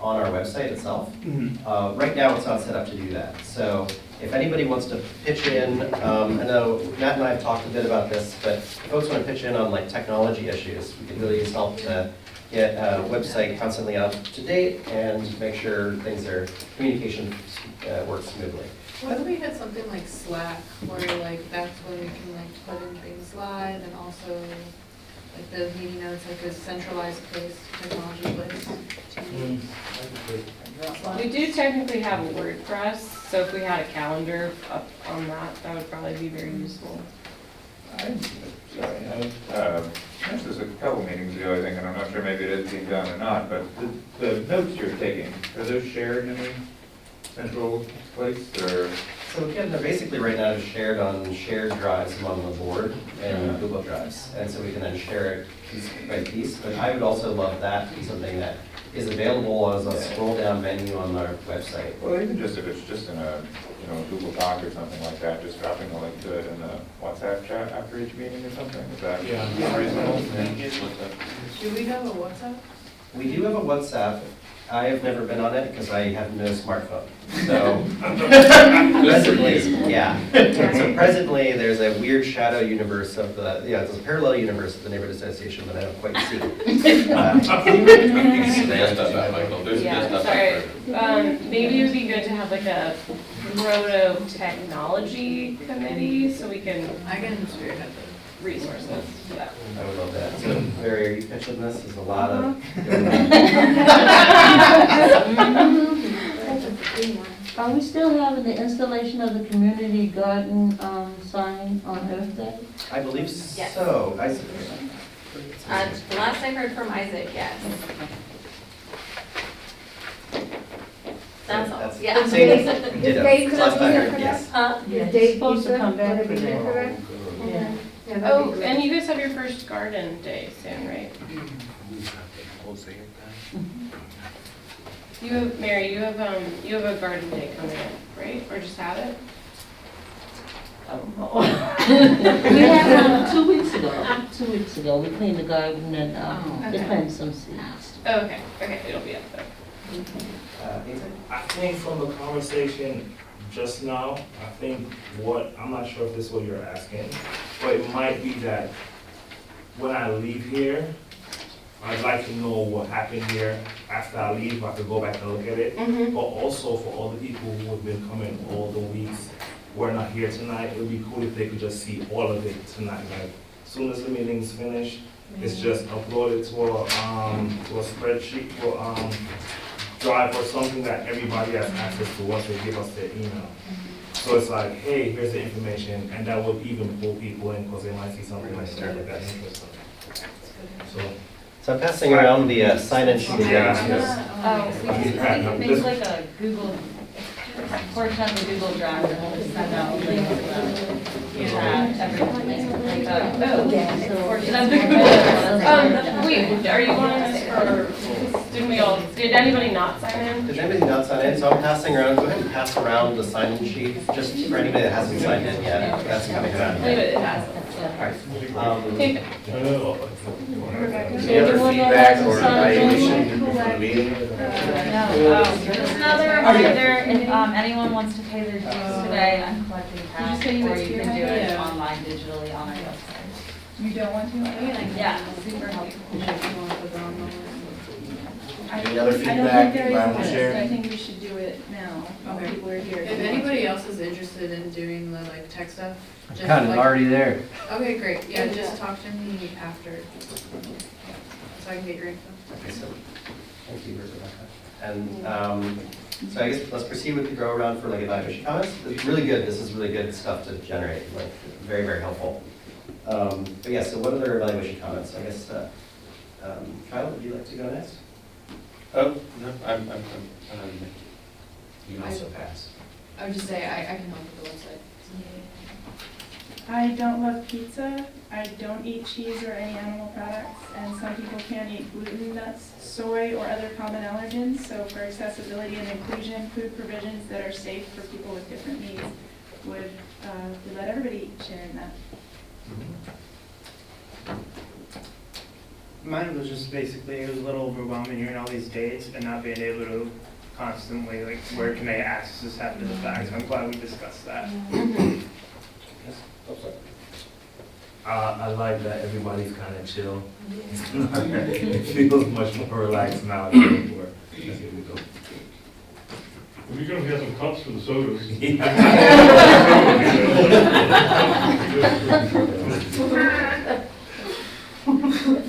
our website itself. Mm-hmm. Right now, it's not set up to do that. So if anybody wants to pitch in, I know Matt and I have talked a bit about this, but if folks want to pitch in on technology issues, we could really use help to get a website constantly up to date and make sure communication works smoothly. What if we had something like Slack, where that's when we can put in things live, and also the meeting notes, a centralized place, technology place. We do technically have a WordPress, so if we had a calendar up on that would probably be very useful. I mentioned this a couple meetings ago, I think, and I'm not sure maybe it is being done or not, but the notes you're taking, are those shared in a central place, or? So again, they're basically right now shared on shared drives among the board and Google Drives. And so we can then share it piece by piece. But I would also love that to be something that is available as a scroll down menu on our website. Well, even just if it's just in a Google Doc or something like that, just dropping a link to it in the WhatsApp chat after each meeting or something, is that reasonable? Do we have a WhatsApp? We do have a WhatsApp. I have never been on it because I have no smartphone. So presently, there's a weird shadow universe of it's a parallel universe of the Neighborhood Association that I don't quite see. Sorry. Maybe it would be good to have a proto technology committee so we can. I can spearhead the resources. Yeah. I would love that. So, Mary, are you pitching this? There's a lot of. Are we still having the installation of the community garden sign on Earth Day? I believe Yes. so. The last I heard from Isaac, yes. That's all. Yeah. Is Dave Last I heard, for yes. that? Yeah, Is Dave he's supposed to come back for that. for that? Yeah. Yeah, that'd be Oh, great. and you guys have your first garden day soon, right? You have, Mary, you have a garden day coming up, right? Or just have it? Oh. We had one 2 weeks ago. 2 weeks ago, we cleaned the garden and they okay. planted some seeds. Oh, okay, it'll be up there. I think from the conversation just now, I'm not sure if this is what you're asking, but it might be that when I leave here, I'd like to know what happened here after I leave. I could go back and look at it. Mm-hmm. But also for all the people who have been coming all the weeks, who are not here tonight, it would be cool if they could just see all of it tonight. As soon as the meeting's finished, it's just uploaded to a spreadsheet, drive or something that everybody has access to once they give us their email. So it's like, hey, here's the information, and that will even pull people in because they might see something like that with that interest. So I'm passing around the sign-in sheet again. Oh, we can make like a Google, portion of the Google Drive and we'll just send out links to that everyone. Like portion of the Google. Wait, are you wanting this for, did anybody not sign in? Did anybody not sign in? So I'm passing around, go ahead and pass around the sign-in sheet, just for anybody that hasn't signed in yet. That's coming around. Leave it, it has. Alright. Any other feedback or evaluation from the meeting? Just another reminder, if anyone wants to pay their dues today, I'm collecting cash, or you can do it online digitally on our website. You don't want to? Yeah, super helpful. Any other feedback you might want to I share? think we should do it now, while Okay. people are here. If anybody else is interested in doing the like tech stuff, just Kind of like. already there. Okay, great, yeah, just talk to me after, so I can get your info. Thank you, Rebecca. And so I guess let's proceed with the go around for like evaluation comments. It's really good. This is really good stuff to generate, like very, very helpful. But yeah, so what other evaluation comments? I guess, Kyle, would you like to go next? Oh, no, I'm you can also pass. I would just say, I can help with the website. I don't love pizza, I don't eat cheese or any animal products, and some people can't eat gluten, nuts, soy, or other common allergens. So for accessibility and inclusion, food provisions that are safe for people with different needs would let everybody share in that. Mine was just basically, it was a little overwhelming hearing all these dates and not being able to constantly, like, where can they access this after the fact? So I'm glad we discussed that. I like that everybody's kind of chill. It feels much more relaxed now than before. We're gonna get some cups for the sodas.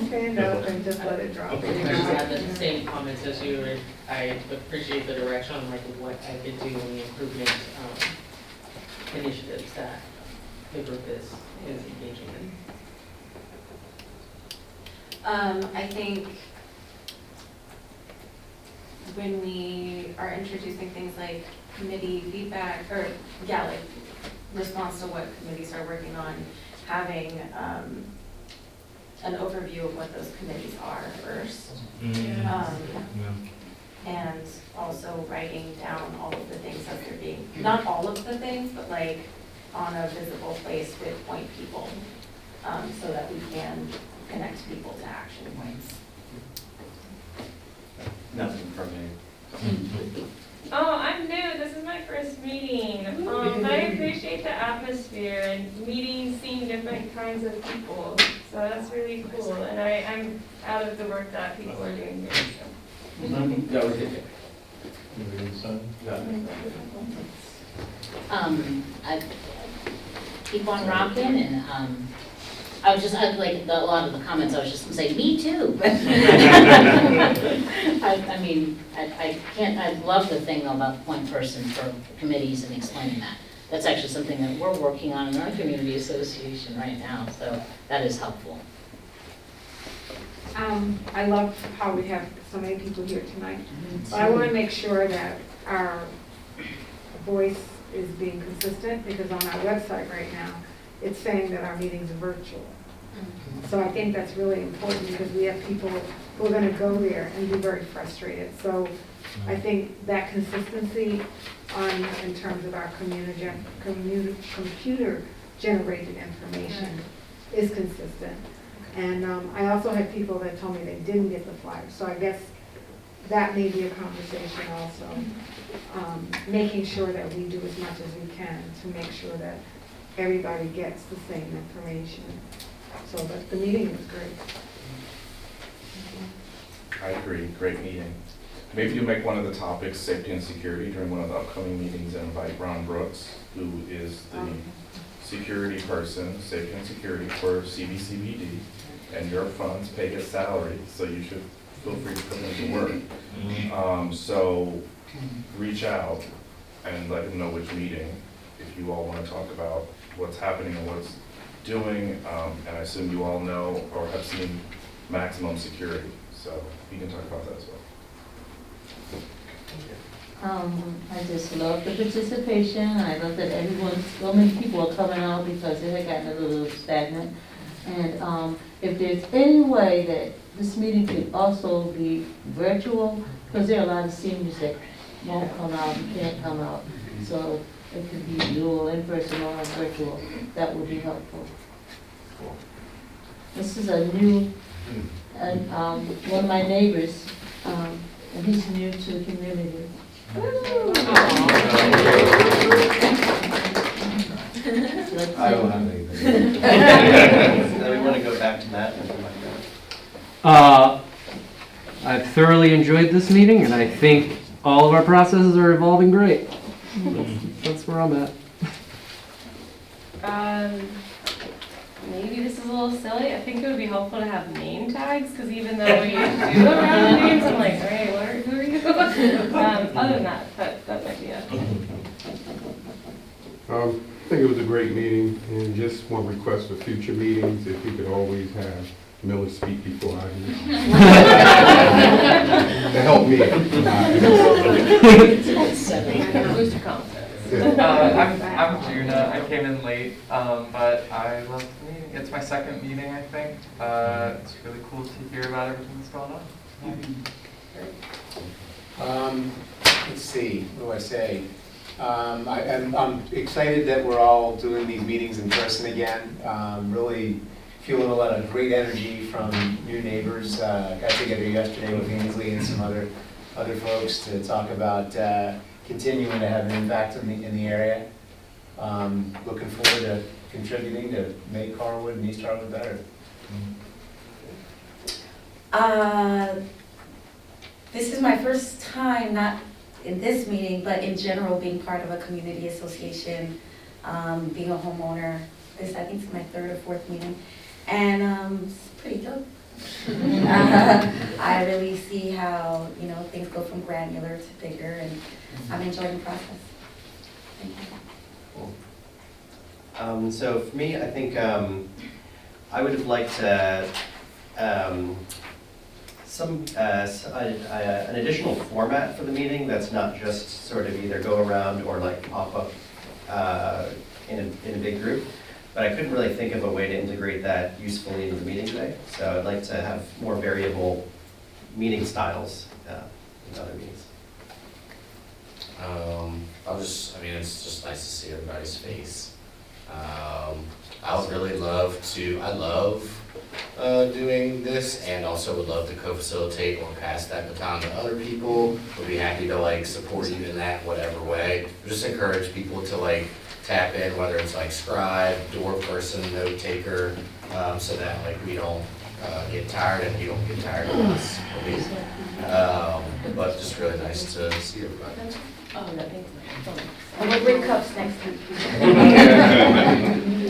Stand up and just let it drop. I had the same comments as you, and I appreciate the direction on like what I could do in the improvement initiatives that the group is engaging in. I think when we are introducing things like committee feedback, or like response to what committees are working on, having an overview of what those committees are first. And also writing down all of the things that they're being, not all of the things, but like on a visible place with point people, so that we can connect people to action points. Nothing from me. Oh, I'm new, this is my first meeting. I appreciate the atmosphere and meeting, seeing different kinds of people. So that's really cool, and I'm out of the work that people are doing here, so. Yeah, we did. I keep on rocking, and I was just, I like a lot of the comments, I was just gonna say, me too. I mean, I can't, I love the thing about point person for committees and explaining that. That's actually something that we're working on in our community association right now, so that is helpful. I love how we have so many people here tonight, but I want to make sure that our voice is being consistent, because on our website right now, it's saying that our meetings are virtual. So I think that's really important, because we have people who are going to go there and be very frustrated. So I think that consistency in terms of our computer-generated information is consistent. And I also had people that told me they didn't get the flyer. So I guess that may be a conversation also, making sure that we do as much as we can to make sure that everybody gets the same information. So but the meeting was great. I agree, great meeting. Maybe you'll make one of the topics safety and security during one of the upcoming meetings and invite Ron Brooks, who is the security person, safety and security for CBCBD, and your funds pay his salary, so you should feel free to put into work. So reach out and let them know which meeting, if you all want to talk about what's happening and what's doing. And I assume you all know or have seen maximum security, so you can talk about that as well. I just love the participation. I love that so many people are coming out because it had gotten a little stagnant. And if there's any way that this meeting could also be virtual, because there are a lot of seniors that won't come out and can't come out. So it could be dual, in person or virtual. That would be helpful. This is a new, and one of my neighbors, and he's new to the community. I don't have anything. Then we want to go back to Matt and come back. I've thoroughly enjoyed this meeting, and I think all of our processes are evolving great. That's where I'm at. Maybe this is a little silly. I think it would be helpful to have name tags, because even though we do have the names, I'm like, all right, who are you? Other than that, that might be it. I think it was a great meeting, and just one request for future meetings, if we could always have Miller speak before I leave. To help me. Boost your confidence. I'm Juna. I came in late, but I love the meeting. It's my second meeting, I think. It's really cool to hear about everything that's going on. Let's see, what do I say? I'm excited that we're all doing these meetings in person again. Really feeling a lot of great energy from new neighbors. Got together yesterday with Ainsley and some other folks to talk about continuing to have an impact in the area. Looking forward to contributing to make Harwood and East Harwood better. This is my first time, not in this meeting, but in general, being part of a community association, being a homeowner. I think it's my third or fourth meeting, and it's pretty dope. I really see how, things go from granular to bigger, and I'm enjoying the process. Thank you. Cool. So for me, I think I would have liked an additional format for the meeting that's not just sort of either go around or like pop up in a big group. But I couldn't really think of a way to integrate that usefully into the meeting today. So I'd like to have more variable meeting styles in other meetings. It's just nice to see everybody's face. I would really love to, I love doing this, and also would love to co-facilitate or pass that baton to other people. Would be happy to support you in that whatever way. Just encourage people to tap in, whether it's scribe, door person, note taker, so that we don't get tired and you don't get tired of us. But just really nice to see everybody. And we'll bring cups next week.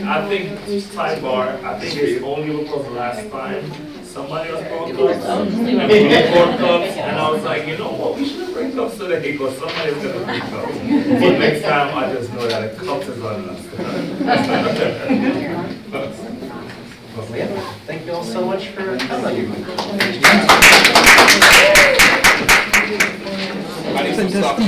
I think, sidebar, I think it's only because last time somebody else brought cups, and I was like, you know what, we shouldn't bring cups today because somebody's going to bring cups. But next time, I just know that the cups is on us. Thank you all so much for coming. I need some stuff.